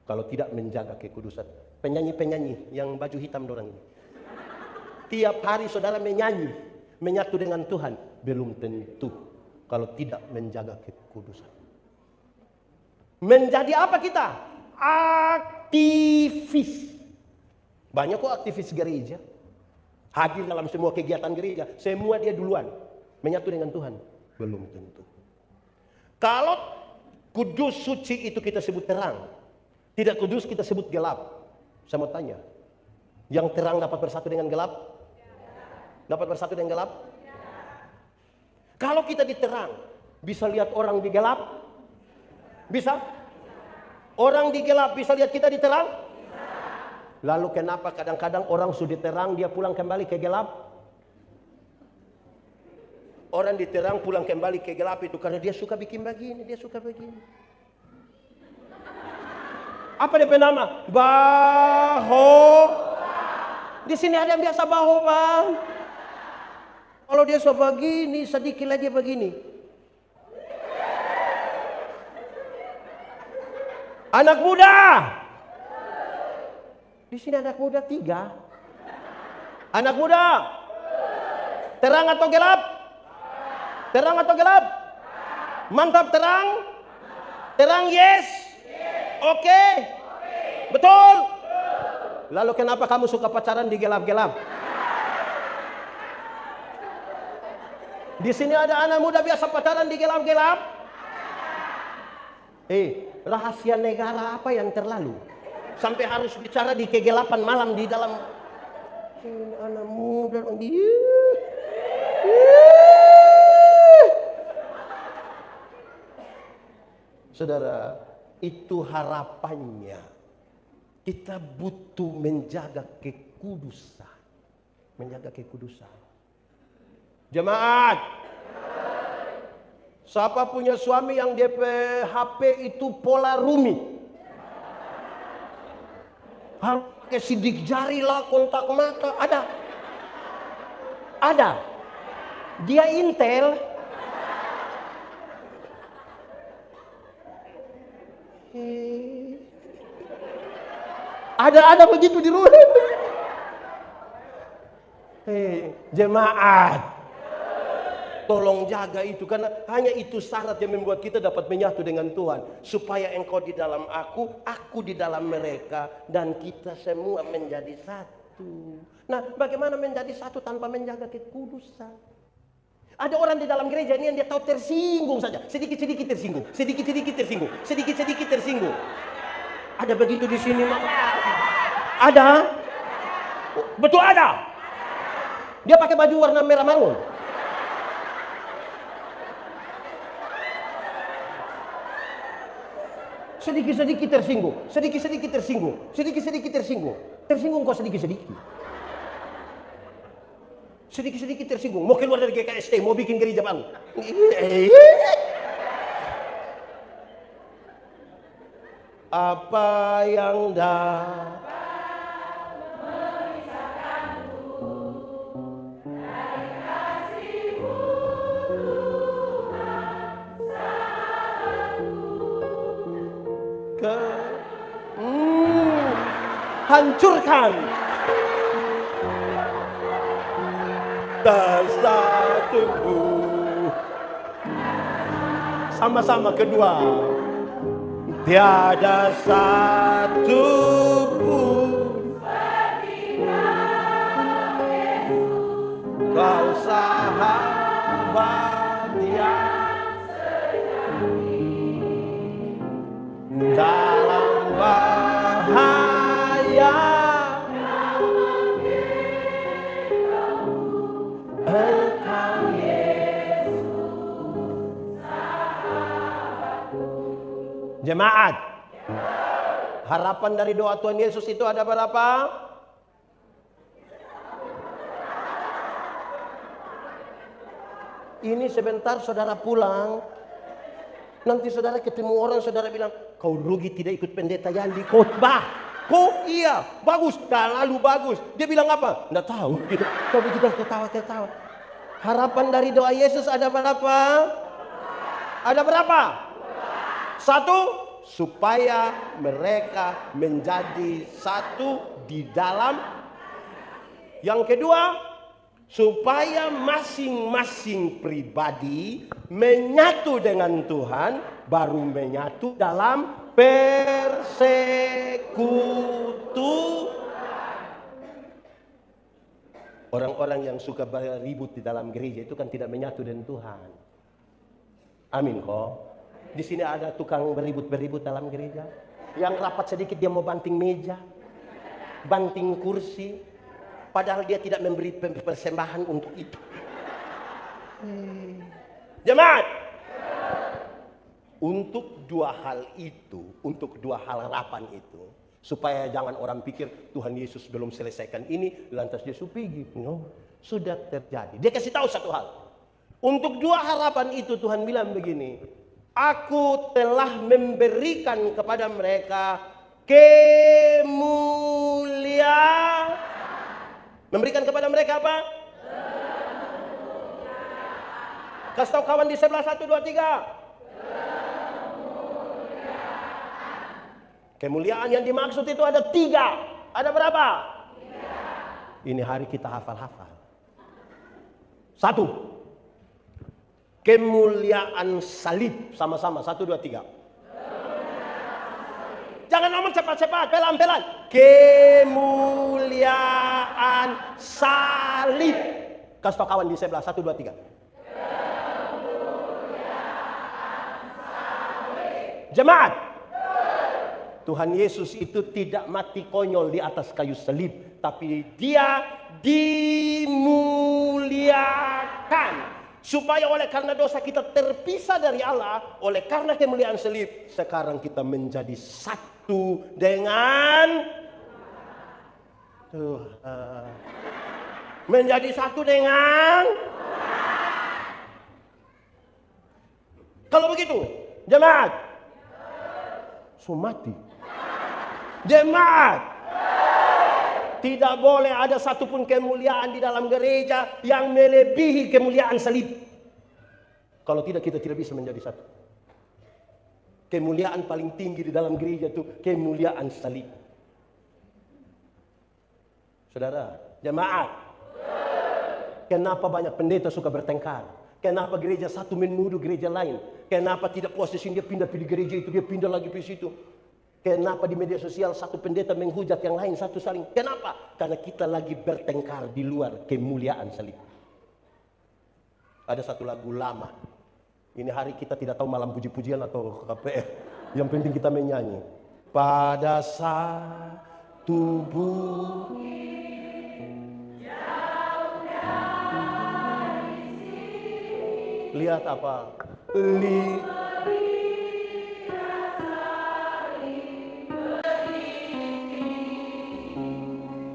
kalau tidak menjaga kekudusan. Penyanyi-penyanyi yang baju hitam dorang ini. Tiap hari saudara menyanyi, menyatu dengan Tuhan belum tentu kalau tidak menjaga kekudusan. Menjadi apa kita? Aktivis. Banyak kok aktivis gereja. Hadir dalam semua kegiatan gereja. Semua dia duluan. Menyatu dengan Tuhan. Belum tentu. Kalau kudus suci itu kita sebut terang. Tidak kudus kita sebut gelap. Saya mau tanya. Yang terang dapat bersatu dengan gelap? Dapat bersatu dengan gelap? Kalau kita diterang, bisa lihat orang di gelap? Bisa? Orang di gelap bisa lihat kita di terang? Lalu kenapa kadang-kadang orang sudah terang dia pulang kembali ke gelap? Orang diterang pulang kembali ke gelap itu karena dia suka bikin begini, dia suka begini. Apa dia nama? Baho. Di sini ada yang biasa baho, Bang. Kalau dia so begini, sedikit lagi dia begini. Anak muda. Di sini anak muda 3. Anak muda. Terang atau gelap? Terang atau gelap? Mantap terang? Terang yes? Oke? Betul? Lalu kenapa kamu suka pacaran di gelap-gelap? Di sini ada anak muda biasa pacaran di gelap-gelap. Rahasia negara apa yang terlalu? Sampai harus bicara di kegelapan malam di dalam. Ini anak muda. Saudara, itu harapannya. Kita butuh menjaga kekudusan. Menjaga kekudusan. Jemaat, siapa punya suami yang DP HP itu pola rumi? Harus pakai sidik jari lah, kontak mata. Ada. Dia Intel. Ada begitu di rumah. Jemaat. Tolong jaga itu karena hanya itu syarat yang membuat kita dapat menyatu dengan Tuhan. Supaya engkau di dalam aku di dalam mereka. Dan kita semua menjadi satu. Nah, bagaimana menjadi satu tanpa menjaga kekudusan? Ada orang di dalam gereja ini yang dia tahu tersinggung saja. Sedikit-sedikit tersinggung. Sedikit-sedikit tersinggung. Sedikit-sedikit tersinggung. Ada begitu di sini, Mak? Ada? Betul ada. Dia pakai baju warna merah marun. Sedikit-sedikit tersinggung. Sedikit-sedikit tersinggung. Sedikit-sedikit tersinggung. Tersinggung kok sedikit-sedikit. Sedikit-sedikit tersinggung. Mau keluar dari GKST, mau bikin gereja baru. Apa yang dah hancurkan. dan satu. Sama-sama kedua. Tiada satu pun kau sahabat yang dalam bahaya engkau jemaat. Harapan dari doa Tuhan Yesus itu ada berapa? Ini sebentar saudara pulang, nanti saudara ketemu orang, saudara bilang, kau rugi tidak ikut pendeta yang di khotbah. Kok iya, bagus, terlalu bagus. Dia bilang apa? Nggak tahu. Gitu. Tapi kita ketawa-ketawa. Harapan dari doa Yesus ada berapa? Ada berapa? Satu, supaya mereka menjadi satu di dalam. Yang kedua, supaya masing-masing pribadi menyatu dengan Tuhan, baru menyatu dalam persekutu. Orang-orang yang suka beribut di dalam gereja itu kan tidak menyatu dengan Tuhan. Amin kok. Di sini ada tukang beribut-beribut dalam gereja. Yang rapat sedikit dia mau banting meja, banting kursi, padahal dia tidak memberi persembahan untuk itu. Jemaat, untuk dua hal itu, untuk dua hal harapan itu, supaya jangan orang pikir Tuhan Yesus belum selesaikan ini, lantas Yesus pergi. No, sudah terjadi. Dia kasih tahu satu hal. Untuk dua harapan itu Tuhan bilang begini, aku telah memberikan kepada mereka kemuliaan. Memberikan kepada mereka apa? Kasih tahu kawan di sebelah 1, 2, 3. Kemuliaan yang dimaksud itu ada 3. Ada berapa? 3. Ini hari kita hafal-hafal. 1. Kemuliaan salib. Sama-sama. 1, 2, 3. Jangan ngomong cepat-cepat. Pelan-pelan. Kemuliaan salib. Kasih tahu kawan di sebelah. 1, 2, 3. Jemaat. Tuhan Yesus itu tidak mati konyol di atas kayu salib. Tapi dia dimuliakan. Supaya oleh karena dosa kita terpisah dari Allah, oleh karena kemuliaan salib, sekarang kita menjadi satu dengan Tuhan. Menjadi satu dengan. Kalau begitu, jemaat, mati. Jemaat, tidak boleh ada satupun kemuliaan di dalam gereja yang melebihi kemuliaan salib. Kalau tidak, kita tidak bisa menjadi satu. Kemuliaan paling tinggi di dalam gereja itu kemuliaan salib. Saudara, jemaat, kenapa banyak pendeta suka bertengkar? Kenapa gereja satu menuduh gereja lain? Kenapa tidak posisi dia pindah di gereja itu, dia pindah lagi di situ? Kenapa di media sosial satu pendeta menghujat yang lain, satu saling? Kenapa? Karena kita lagi bertengkar di luar kemuliaan salib. Ada satu lagu lama. Ini hari kita tidak tahu malam puji-pujian atau KPR. Yang penting kita menyanyi. Pada satu bumi lihat apa?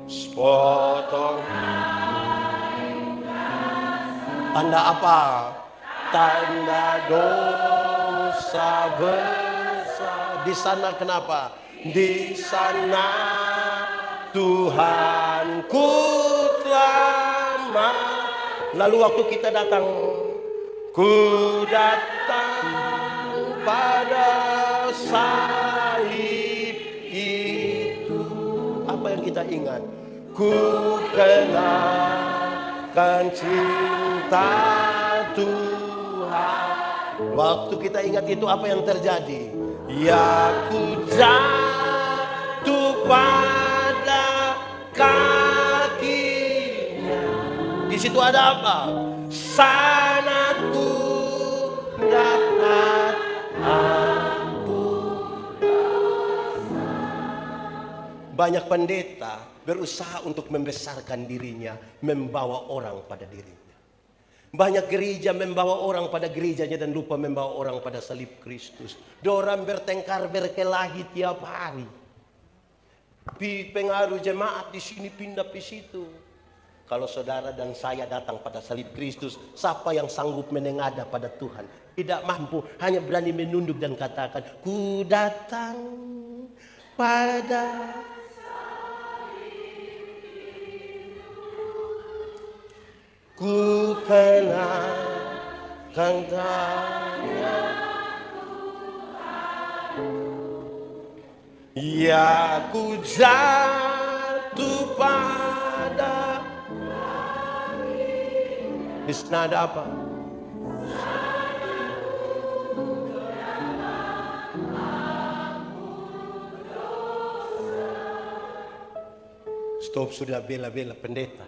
Sepotong. Tanda apa? Tanda dosa besar. Di sana kenapa? Di sana Tuhanku telah. Lalu waktu kita datang, ku datang pada salib itu. Apa yang kita ingat? Ku kenal kan cinta Tuhan. Waktu kita ingat itu, apa yang terjadi? Ya, ku jatuh pada kakinya. Di situ ada apa? Sanatku dapat ampun dosa. Banyak pendeta berusaha untuk membesarkan dirinya, membawa orang pada dirinya. Banyak gereja membawa orang pada gerejanya dan lupa membawa orang pada salib Kristus. Dorang bertengkar berkelahi tiap hari. Pengaruh jemaat di sini pindah di situ. Kalau saudara dan saya datang pada salib Kristus, siapa yang sanggup menengadah pada Tuhan? Tidak mampu, hanya berani menunduk dan katakan, ku datang pada ku kenakan tanya. Ya, ku jatuh pada. Di sana ada apa? Stop sudah bela-bela pendeta.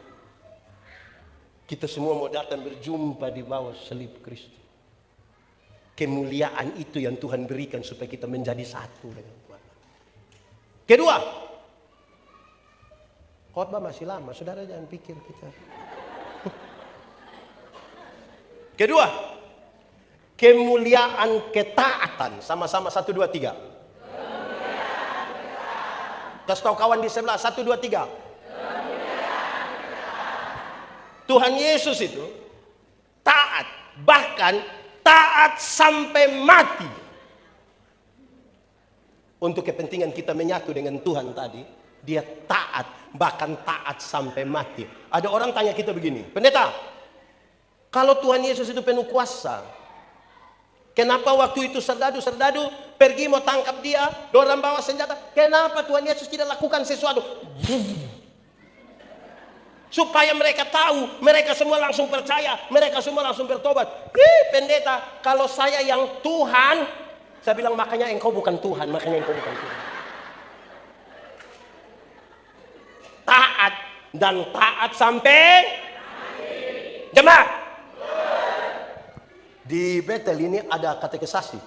Kita semua mau datang berjumpa di bawah salib Kristus. Kemuliaan itu yang Tuhan berikan supaya kita menjadi satu dengan Tuhan. Kedua, khotbah masih lama, saudara jangan pikir kita. Kedua, kemuliaan ketaatan. Sama-sama 1, 2, 3. Kasih tahu kawan di sebelah, 1, 2, 3. Tuhan Yesus itu taat, bahkan taat sampai mati. Untuk kepentingan kita menyatu dengan Tuhan tadi, dia taat, bahkan taat sampai mati. Ada orang tanya kita begini, pendeta, kalau Tuhan Yesus itu penuh kuasa, kenapa waktu itu serdadu-serdadu pergi mau tangkap dia, dorang bawa senjata, kenapa Tuhan Yesus tidak lakukan sesuatu? Supaya mereka tahu, mereka semua langsung percaya, mereka semua langsung bertobat. Pendeta, kalau saya yang Tuhan, saya bilang makanya engkau bukan Tuhan, makanya engkau bukan Tuhan. Taat dan taat sampai jemaat. Di Betel ini ada katekisasi.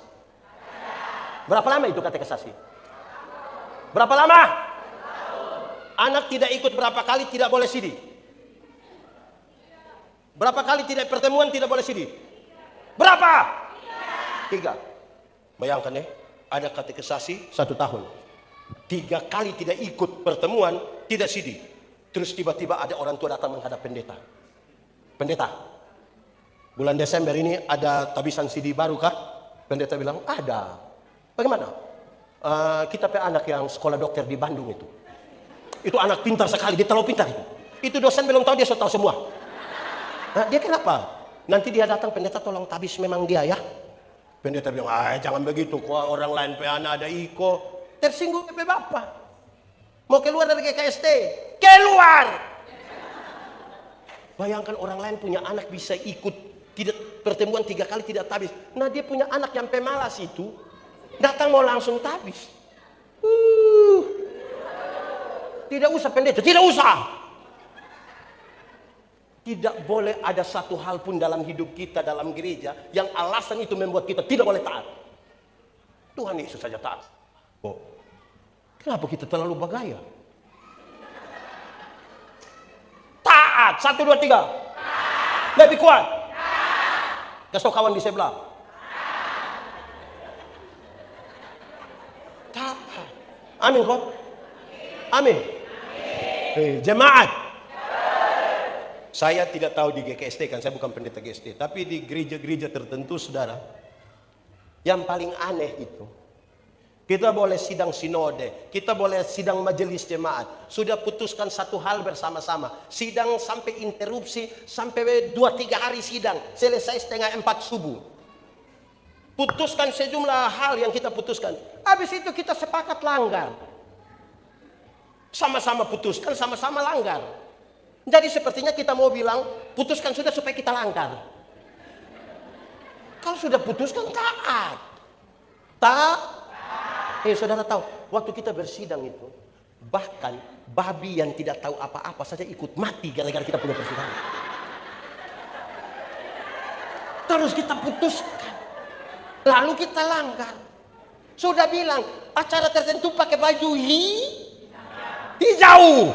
Berapa lama itu katekisasi? Berapa lama? Anak tidak ikut berapa kali tidak boleh CD. Berapa kali tidak pertemuan tidak boleh CD? Berapa? 3. Bayangkan ya, ada katekisasi 1 tahun. 3 kali tidak ikut pertemuan, tidak CD. Terus tiba-tiba ada orang tua datang menghadap pendeta. Pendeta, bulan Desember ini ada tabisan CD baru kah? Pendeta bilang, ada. Bagaimana? Kita punya anak yang sekolah dokter di Bandung itu. Itu anak pintar sekali, dia terlalu pintar itu. Itu dosen belum tahu, dia sudah tahu semua. Nah, dia kenapa? Nanti dia datang, pendeta tolong tabis memang dia ya. Pendeta bilang, jangan begitu, kok orang lain punya anak ada iko. Tersinggung PP Bapak. Mau keluar dari GKST, keluar. Bayangkan orang lain punya anak bisa ikut tidak pertemuan 3 kali tidak tabis. Nah, dia punya anak yang pemalas itu datang mau langsung tabis. Tidak usah pendeta, tidak usah. Tidak boleh ada satu hal pun dalam hidup kita dalam gereja yang alasan itu membuat kita tidak boleh taat. Tuhan Yesus saja taat. Oh, kenapa kita terlalu bergaya? Taat. 1, 2, 3. Lebih kuat. Kasih kawan di sebelah. Taat. Amin kok. Amin. Jemaat. Saya tidak tahu di GKST kan, saya bukan pendeta GKST, tapi di gereja-gereja tertentu saudara, yang paling aneh itu, kita boleh sidang sinode, kita boleh sidang majelis jemaat, sudah putuskan satu hal bersama-sama, sidang sampai interupsi, sampai 2-3 hari sidang, selesai 3:30 subuh. Putuskan sejumlah hal yang kita putuskan, habis itu kita sepakat langgar. Sama-sama putuskan, sama-sama langgar. Jadi sepertinya kita mau bilang, putuskan sudah supaya kita langgar. Kalau sudah putuskan taat. Saudara tahu, waktu kita bersidang itu, bahkan babi yang tidak tahu apa-apa saja ikut mati gara-gara kita punya persidangan. Terus kita putuskan, lalu kita langgar. Sudah bilang, acara tertentu pakai baju hijau.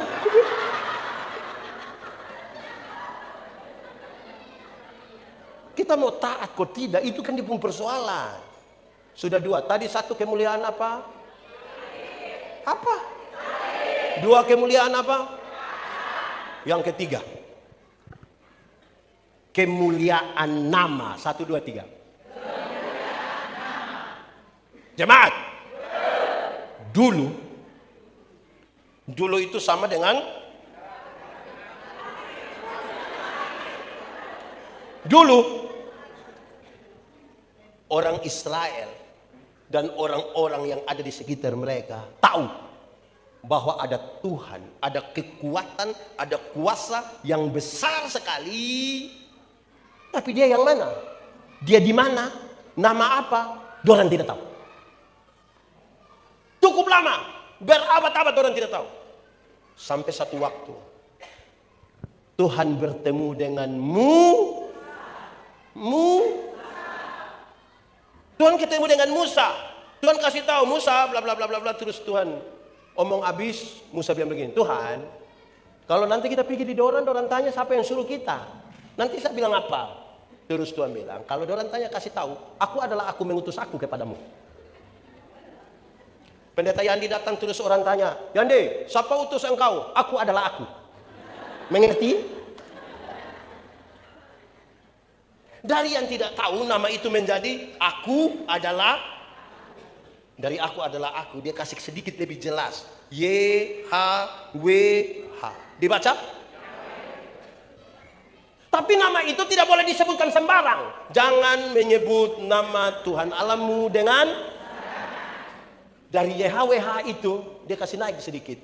Kita mau taat kok tidak, itu kan dia punya persoalan. Sudah 2, tadi 1 kemuliaan apa? Apa? 2 kemuliaan apa? Yang ketiga, kemuliaan nama. 1, 2, 3. Jemaat. Dulu itu sama dengan dulu orang Israel dan orang-orang yang ada di sekitar mereka tahu bahwa ada Tuhan, ada kekuatan, ada kuasa yang besar sekali. Tapi dia yang mana? Dia di mana? Nama apa? Dorang tidak tahu. Cukup lama, berabad-abad dorang tidak tahu. Sampai satu waktu Tuhan bertemu dengan Tuhan ketemu dengan Musa. Tuhan kasih tahu Musa bla bla bla bla bla, terus Tuhan omong habis, Musa bilang begini, Tuhan, kalau nanti kita pergi di dorang tanya siapa yang suruh kita. Nanti saya bilang apa? Terus Tuhan bilang, kalau dorang tanya kasih tahu, aku adalah aku mengutus aku kepadamu. Pendeta Yandi datang terus orang tanya, Yandi, siapa utus engkau? Aku adalah aku. Mengerti? Dari yang tidak tahu nama itu menjadi aku adalah. Dari aku adalah aku, dia kasih sedikit lebih jelas. YHWH. Dibaca? Tapi nama itu tidak boleh disebutkan sembarang. Jangan menyebut nama Tuhan Allahmu dengan. Dari YHWH itu dia kasih naik sedikit.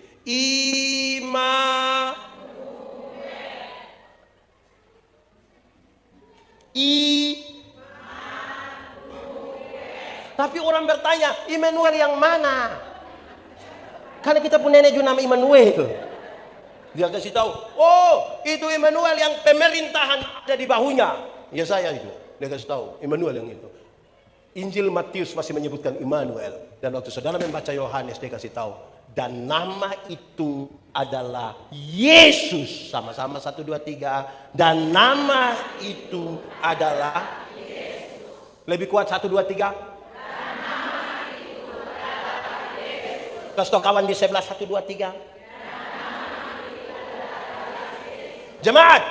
Tapi orang bertanya, Immanuel yang mana? Karena kita punya nenek juga nama Immanuel. Dia kasih tahu, oh itu Immanuel yang pemerintahan ada di bahunya. Ya saya itu. Dia kasih tahu, Immanuel yang itu. Injil Matius masih menyebutkan Immanuel. Dan waktu saudara membaca Yohanes, dia kasih tahu. Dan nama itu adalah Yesus. Sama-sama 1, 2, 3. Dan nama itu adalah Yesus. Lebih kuat 1, 2, 3. Kasih tahu kawan di sebelah 1, 2, 3. Jemaat.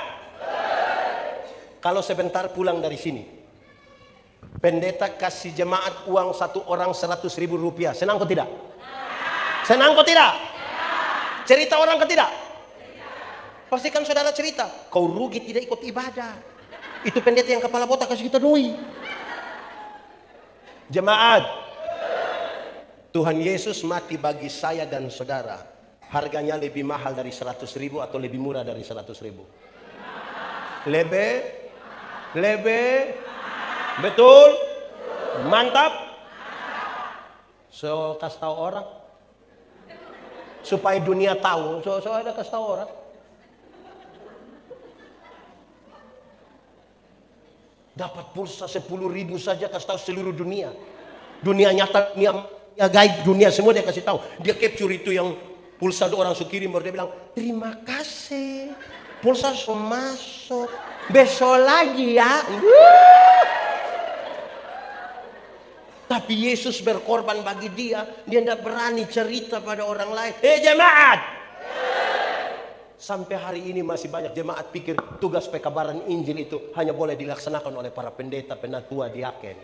Kalau sebentar pulang dari sini, pendeta kasih jemaat uang satu orang 100.000 rupiah. Senang kok tidak? Senang kok tidak? Cerita orang kok tidak? Pastikan saudara cerita. Kau rugi tidak ikut ibadah. Itu pendeta yang kepala botak kasih kita duit. Jemaat. Tuhan Yesus mati bagi saya dan saudara. Harganya lebih mahal dari 100.000 atau lebih murah dari 100.000? Lebih. Betul? Mantap? So, kasih tahu orang. Supaya dunia tahu. So ada kasih tahu orang. Dapat pulsa 10.000 saja kasih tahu seluruh dunia. Dunia nyata, dunia gaib, dunia semua dia kasih tahu. Dia capture itu yang pulsa orang kirim, baru dia bilang, terima kasih. Pulsa masuk. Besok lagi ya. Tapi Yesus berkorban bagi dia. Dia tidak berani cerita pada orang lain. Jemaat. Sampai hari ini masih banyak jemaat pikir tugas pekabaran Injil itu hanya boleh dilaksanakan oleh para pendeta, penatua, diaken.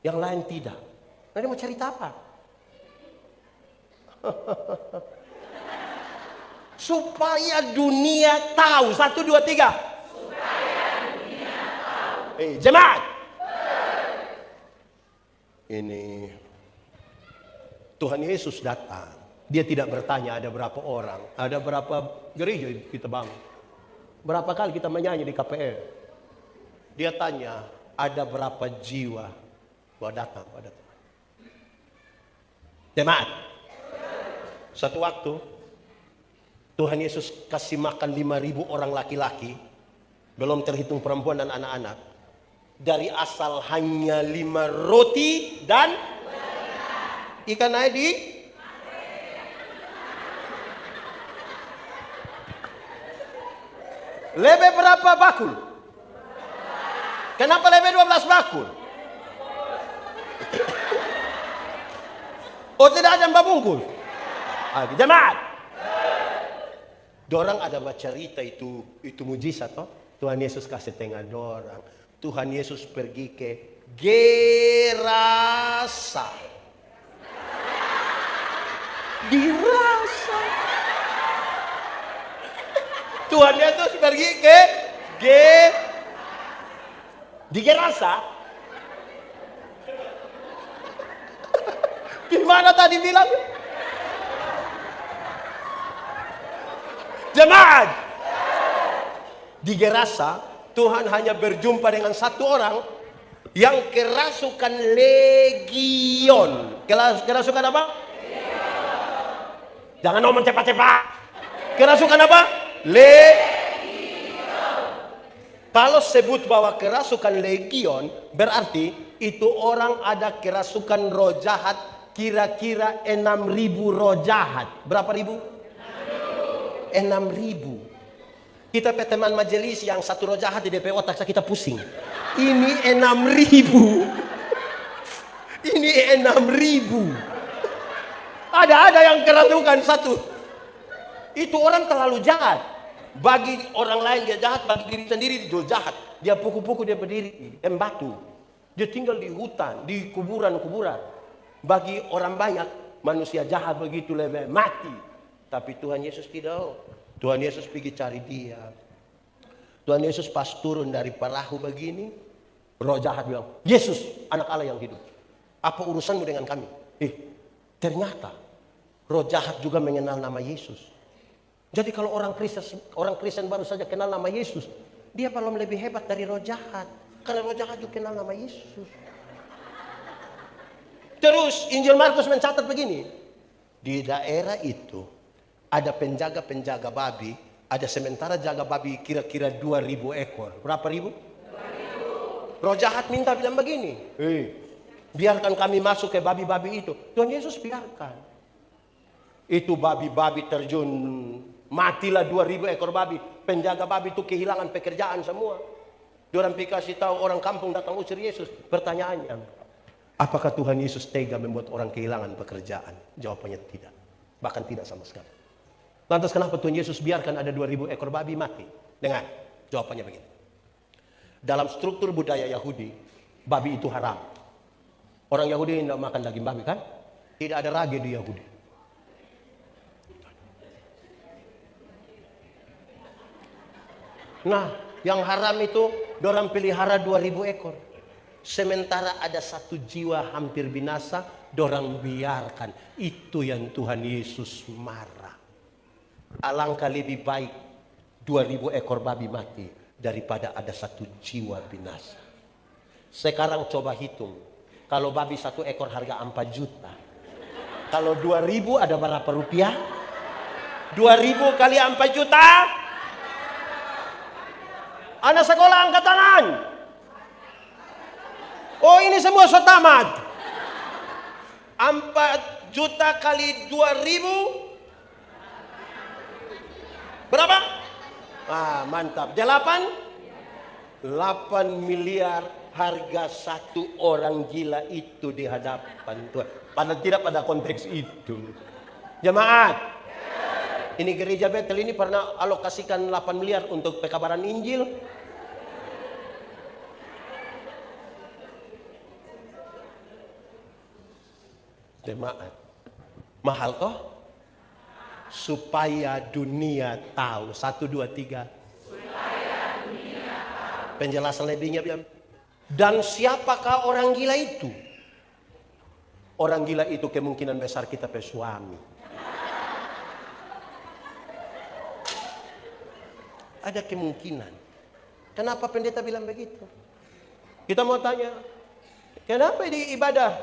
Yang lain tidak. Nanti mau cerita apa? Supaya dunia tahu. 1, 2, 3. Supaya dunia tahu. Jemaat. Ini Tuhan Yesus datang Dia tidak bertanya ada berapa orang, ada berapa gereja kita bangun. Berapa kali kita menyanyi di KPR. Dia tanya, ada berapa jiwa gua datang pada Tuhan. Jemaat. Satu waktu Tuhan Yesus kasih makan 5.000 orang laki-laki, belum terhitung perempuan dan anak-anak. Dari asal hanya 5 roti dan ikan air di lebih berapa bakul? Kenapa lebih 12 bakul? Oh, tidak ada yang bungkus. Jemaat. Dorang ada baca cerita itu mujizat toh. Tuhan Yesus kasih tengah dorang. Tuhan Yesus pergi ke Gerasa. Gerasa. Tuhan Yesus pergi ke di Gerasa. Di mana tadi bilang? Jemaat. Di Gerasa, Tuhan hanya berjumpa dengan satu orang yang kerasukan legion. Kerasukan apa? Jangan ngomong cepat-cepat. Kerasukan apa? Kalau sebut bahwa kerasukan legion, berarti itu orang ada kerasukan roh jahat, kira-kira 6.000 roh jahat. Berapa ribu? 6.000. Kita teman majelis yang satu roh jahat di DP otak kita pusing. Ini 6.000. Ini 6.000. Ada yang kerasukan satu. Itu orang terlalu jahat. Bagi orang lain dia jahat, bagi diri sendiri dia jahat. Dia pukul-pukul, dia berdiri batu. Dia tinggal di hutan, di kuburan-kuburan. Bagi orang banyak, manusia jahat begitu lebih mati. Tapi Tuhan Yesus tidak. Tuhan Yesus pergi cari dia. Tuhan Yesus pas turun dari perahu begini, roh jahat bilang, Yesus, anak Allah yang hidup. Apa urusanmu dengan kami? Ternyata roh jahat juga mengenal nama Yesus. Jadi kalau orang Kristen baru saja kenal nama Yesus, dia belum lebih hebat dari roh jahat. Karena roh jahat juga kenal nama Yesus. Terus Injil Markus mencatat begini. Di daerah itu ada penjaga-penjaga babi. Ada sementara jaga babi kira-kira 2.000 ekor. Berapa ribu? 2.000. Roh jahat minta bilang begini. Biarkan kami masuk ke babi-babi itu. Tuhan Yesus biarkan. Itu babi-babi terjun. Matilah 2.000 ekor babi. Penjaga babi itu kehilangan pekerjaan semua. Diorang kasih tahu orang kampung datang usir Yesus. Pertanyaannya, apakah Tuhan Yesus tega membuat orang kehilangan pekerjaan? Jawabannya tidak. Bahkan tidak sama sekali. Lantas kenapa Tuhan Yesus biarkan ada 2.000 ekor babi mati? Dengar, jawabannya begini. Dalam struktur budaya Yahudi, babi itu haram. Orang Yahudi tidak makan daging babi kan? Tidak ada rage di Yahudi. Nah, yang haram itu dorang pelihara 2.000 ekor. Sementara ada satu jiwa hampir binasa, dorang biarkan. Itu yang Tuhan Yesus marah. Alangkah lebih baik 2.000 ekor babi mati daripada ada satu jiwa binasa. Sekarang coba hitung. Kalau babi satu ekor harga 4 juta. Kalau 2.000 ada berapa rupiah? 2.000 kali 4 juta. Anak sekolah angkat tangan. Oh, ini semua so tamat. 4 juta kali 2.000. Berapa? Mantap. 8 miliar harga satu orang gila itu di hadapan Tuhan. Padahal tidak pada konteks itu. Jemaat. Ini gereja Betel ini pernah alokasikan 8 miliar untuk pekabaran Injil. Jemaat. Mahal toh? Supaya dunia tahu. 1, 2, 3. Supaya dunia tahu. Penjelasan lebihnya biar. Dan siapakah orang gila itu? Orang gila itu kemungkinan besar kita suami. ada kemungkinan. Kenapa pendeta bilang begitu? Kita mau tanya, kenapa di ibadah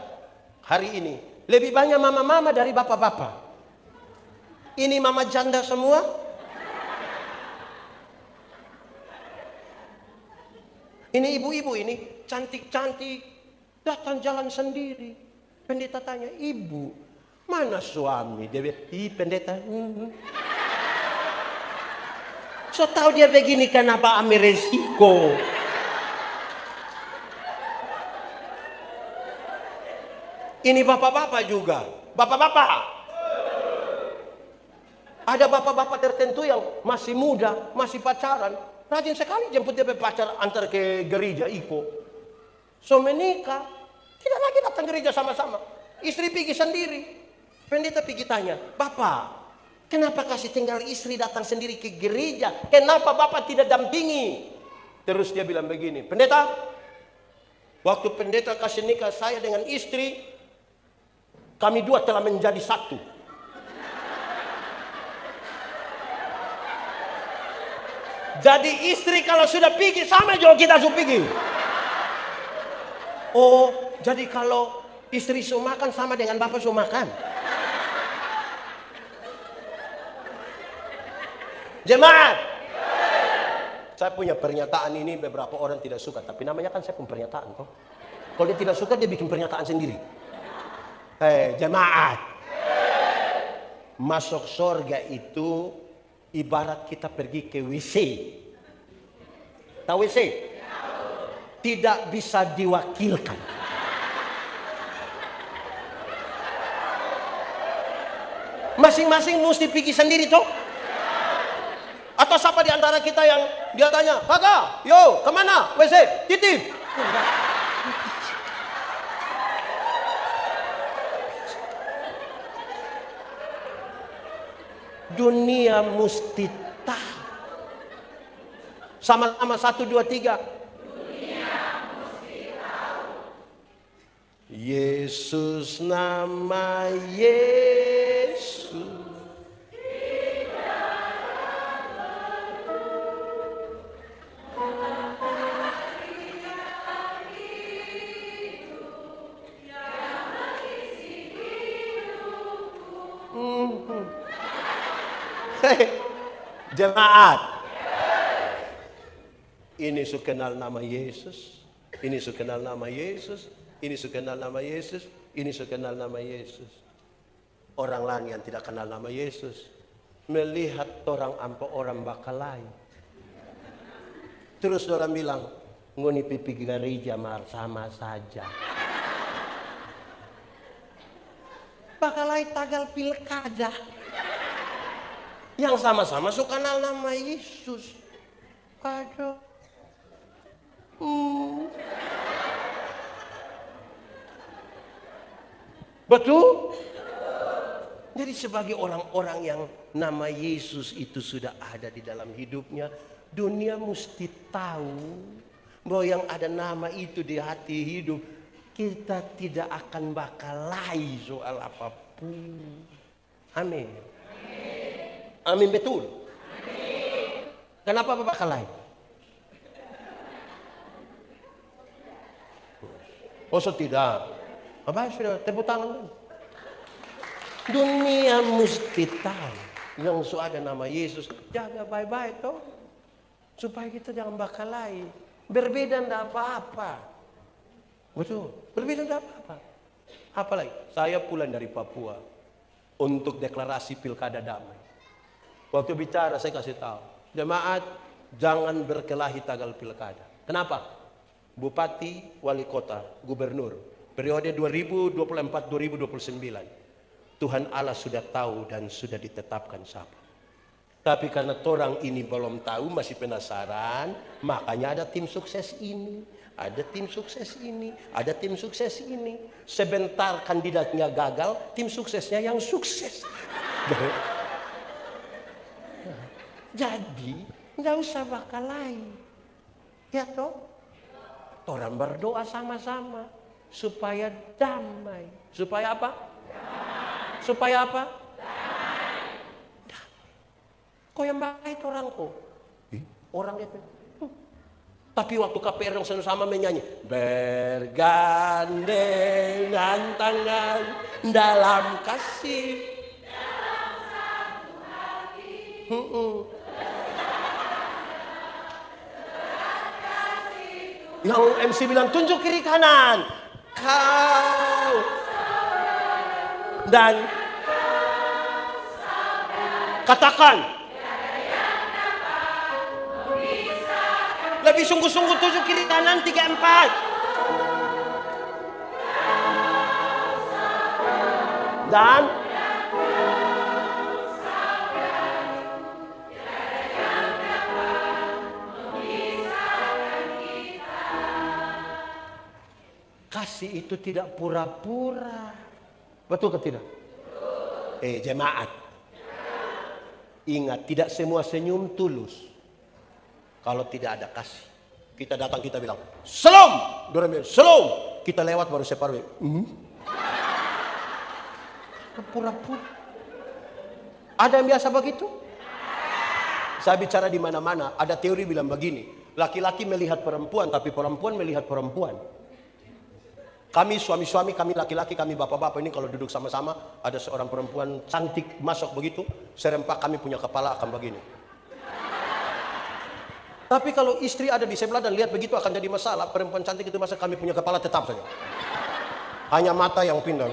hari ini lebih banyak mama-mama dari bapak-bapak? Ini mama janda semua? Ini ibu-ibu ini cantik-cantik, datang jalan sendiri. Pendeta tanya, ibu, mana suami? Dia bilang, pendeta. So tahu dia begini kenapa ambil resiko. Ini bapak-bapak juga. Bapak-bapak. Ada bapak-bapak tertentu yang masih muda, masih pacaran. Rajin sekali jemput dia pacar antar ke gereja Iko. So menikah, tidak lagi datang gereja sama-sama. Istri pergi sendiri. Pendeta pergi tanya, Bapak, kenapa kasih tinggal istri datang sendiri ke gereja? Kenapa Bapak tidak dampingi? Terus dia bilang begini, pendeta, waktu pendeta kasih nikah saya dengan istri, kami dua telah menjadi satu. Jadi istri kalau sudah pergi sama juga kita sudah pergi. Oh, jadi kalau istri sudah makan sama dengan Bapak sudah makan. Jemaat, saya punya pernyataan ini beberapa orang tidak suka, tapi namanya kan saya punya pernyataan kok. Kalau dia tidak suka dia bikin pernyataan sendiri. Jemaat, masuk surga itu ibarat kita pergi ke WC. Tahu WC? Tidak bisa diwakilkan. Masing-masing mesti pergi sendiri toh. Atau siapa di antara kita yang dia tanya, kakak, yo kemana? WC, titip. Dunia mesti tahu. Sama-sama 1, 2, 3. Dunia mesti tahu. Yesus, nama Yesus. Jemaat, ini su kenal nama Yesus, ini su kenal nama Yesus, ini su kenal nama Yesus, ini su kenal nama Yesus. Orang lain yang tidak kenal nama Yesus melihat orang ampo orang bakal lain. Terus orang bilang, ngoni pipi gereja sama saja. Bakal lain tagal pilkada. Yang sama-sama suka kenal nama Yesus. Aduh. Betul? Jadi sebagai orang-orang yang nama Yesus itu sudah ada di dalam hidupnya, dunia mesti tahu bahwa yang ada nama itu di hati hidup, kita tidak akan bakal lain soal apapun. Amin. Amin, betul. Amin. Kenapa Bapak kalah? Oh, tidak. Bapak sudah tepuk tangan. Dunia mesti tahu yang ada nama Yesus. Jaga baik-baik toh, supaya kita jangan bakal lain. Berbeda tidak apa-apa. Betul. Berbeda tidak apa-apa. Apalagi saya pulang dari Papua untuk deklarasi pilkada damai. Waktu bicara saya kasih tahu, jemaat jangan berkelahi tanggal pilkada. Kenapa? Bupati, wali kota, gubernur, periode 2024-2029. Tuhan Allah sudah tahu dan sudah ditetapkan siapa. Tapi karena orang ini belum tahu, masih penasaran, makanya ada tim sukses ini, ada tim sukses ini, ada tim sukses ini. Sebentar kandidatnya gagal, tim suksesnya yang sukses. Jadi, nggak usah bakal lain. Ya toh? Orang berdoa sama-sama supaya damai. Supaya apa? Damai. Supaya apa? Damai. Kau yang baik orang kok. Orang lihat. Tapi waktu KPR yang sama-sama menyanyi, bergandengan tangan dalam kasih. Yang MC bilang, tunjuk kiri kanan. Kau. Dan katakan. Lebih sungguh-sungguh tujuh kiri kanan 3, 4. Dan kasih itu tidak pura-pura. Betul ke tidak? Jemaat. Ingat, tidak semua senyum tulus. Kalau tidak ada kasih, kita datang kita bilang salam, dorang bilang salam, kita lewat baru separuh. Pura-pura. Ada yang biasa begitu? Saya bicara di mana-mana, ada teori bilang begini, laki-laki melihat perempuan, tapi perempuan melihat perempuan. Kami suami-suami, kami laki-laki, kami bapak-bapak ini kalau duduk sama-sama, ada seorang perempuan cantik masuk begitu, serempak kami punya kepala akan begini. Tapi kalau istri ada di sebelah dan lihat begitu akan jadi masalah. Perempuan cantik itu masa kami punya kepala tetap saja. Hanya mata yang pindah.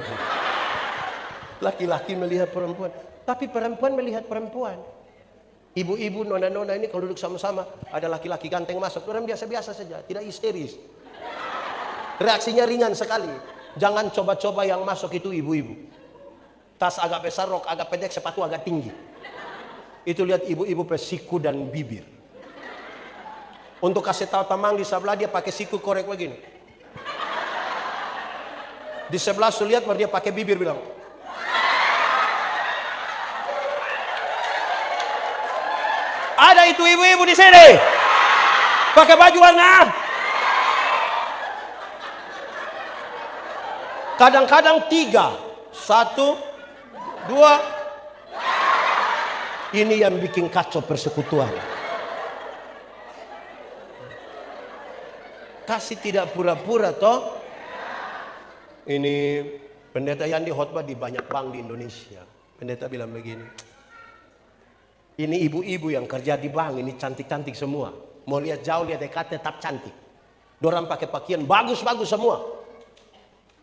Laki-laki melihat perempuan. Tapi perempuan melihat perempuan. Ibu-ibu, nona-nona ini kalau duduk sama-sama. Ada laki-laki ganteng masuk. Orang biasa-biasa saja. Tidak histeris. Reaksinya ringan sekali. Jangan coba-coba yang masuk itu ibu-ibu. Tas agak besar, rok agak pendek, sepatu agak tinggi. Itu lihat ibu-ibu pesiku dan bibir. Untuk kasih tahu teman di sebelah dia pakai siku korek begini. Di sebelah lihat baru dia pakai bibir bilang. Ada itu ibu-ibu di sini. Pakai baju warna. Kadang-kadang 3. 1, 2. Ini yang bikin kacau persekutuan. Kasih tidak pura-pura toh. Ini pendeta Yandi khotbah di banyak bank di Indonesia. Pendeta bilang begini. Ini ibu-ibu yang kerja di bank ini cantik-cantik semua. Mau lihat jauh lihat dekat tetap cantik. Dorang pakai pakaian bagus-bagus semua.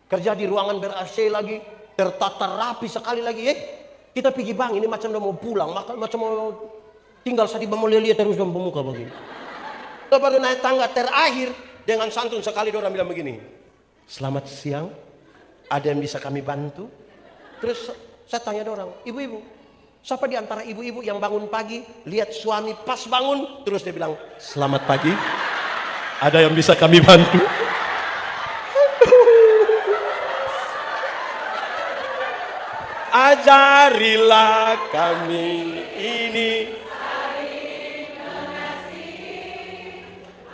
Kerja di ruangan ber-AC lagi, tertata rapi sekali lagi. Kita pergi bank ini macam udah mau pulang, macam mau tinggal sadi mau lihat terus dalam pemuka begini. Baru naik tangga terakhir. Dengan santun sekali orang bilang begini, selamat siang, ada yang bisa kami bantu? Terus saya tanya orang, ibu-ibu, siapa di antara ibu-ibu yang bangun pagi, lihat suami pas bangun, terus dia bilang, selamat pagi, ada yang bisa kami bantu? Ajarilah kami ini.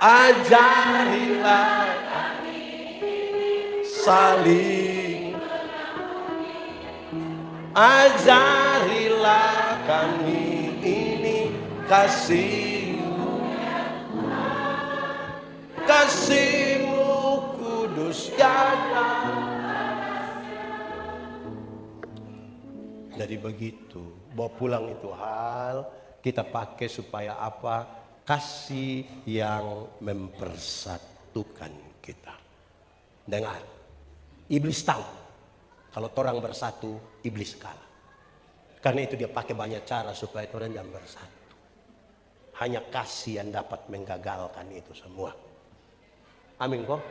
Ajarilah kami saling. Ajarilah kami ini kasih-Mu. Kasih-Mu kudus jaga. Jadi begitu, bawa pulang itu hal kita pakai supaya apa? Kasih yang mempersatukan kita. Dengar, iblis tahu kalau orang bersatu, iblis kalah. Karena itu dia pakai banyak cara supaya orang jangan bersatu. Hanya kasih yang dapat menggagalkan itu semua. Amin kok.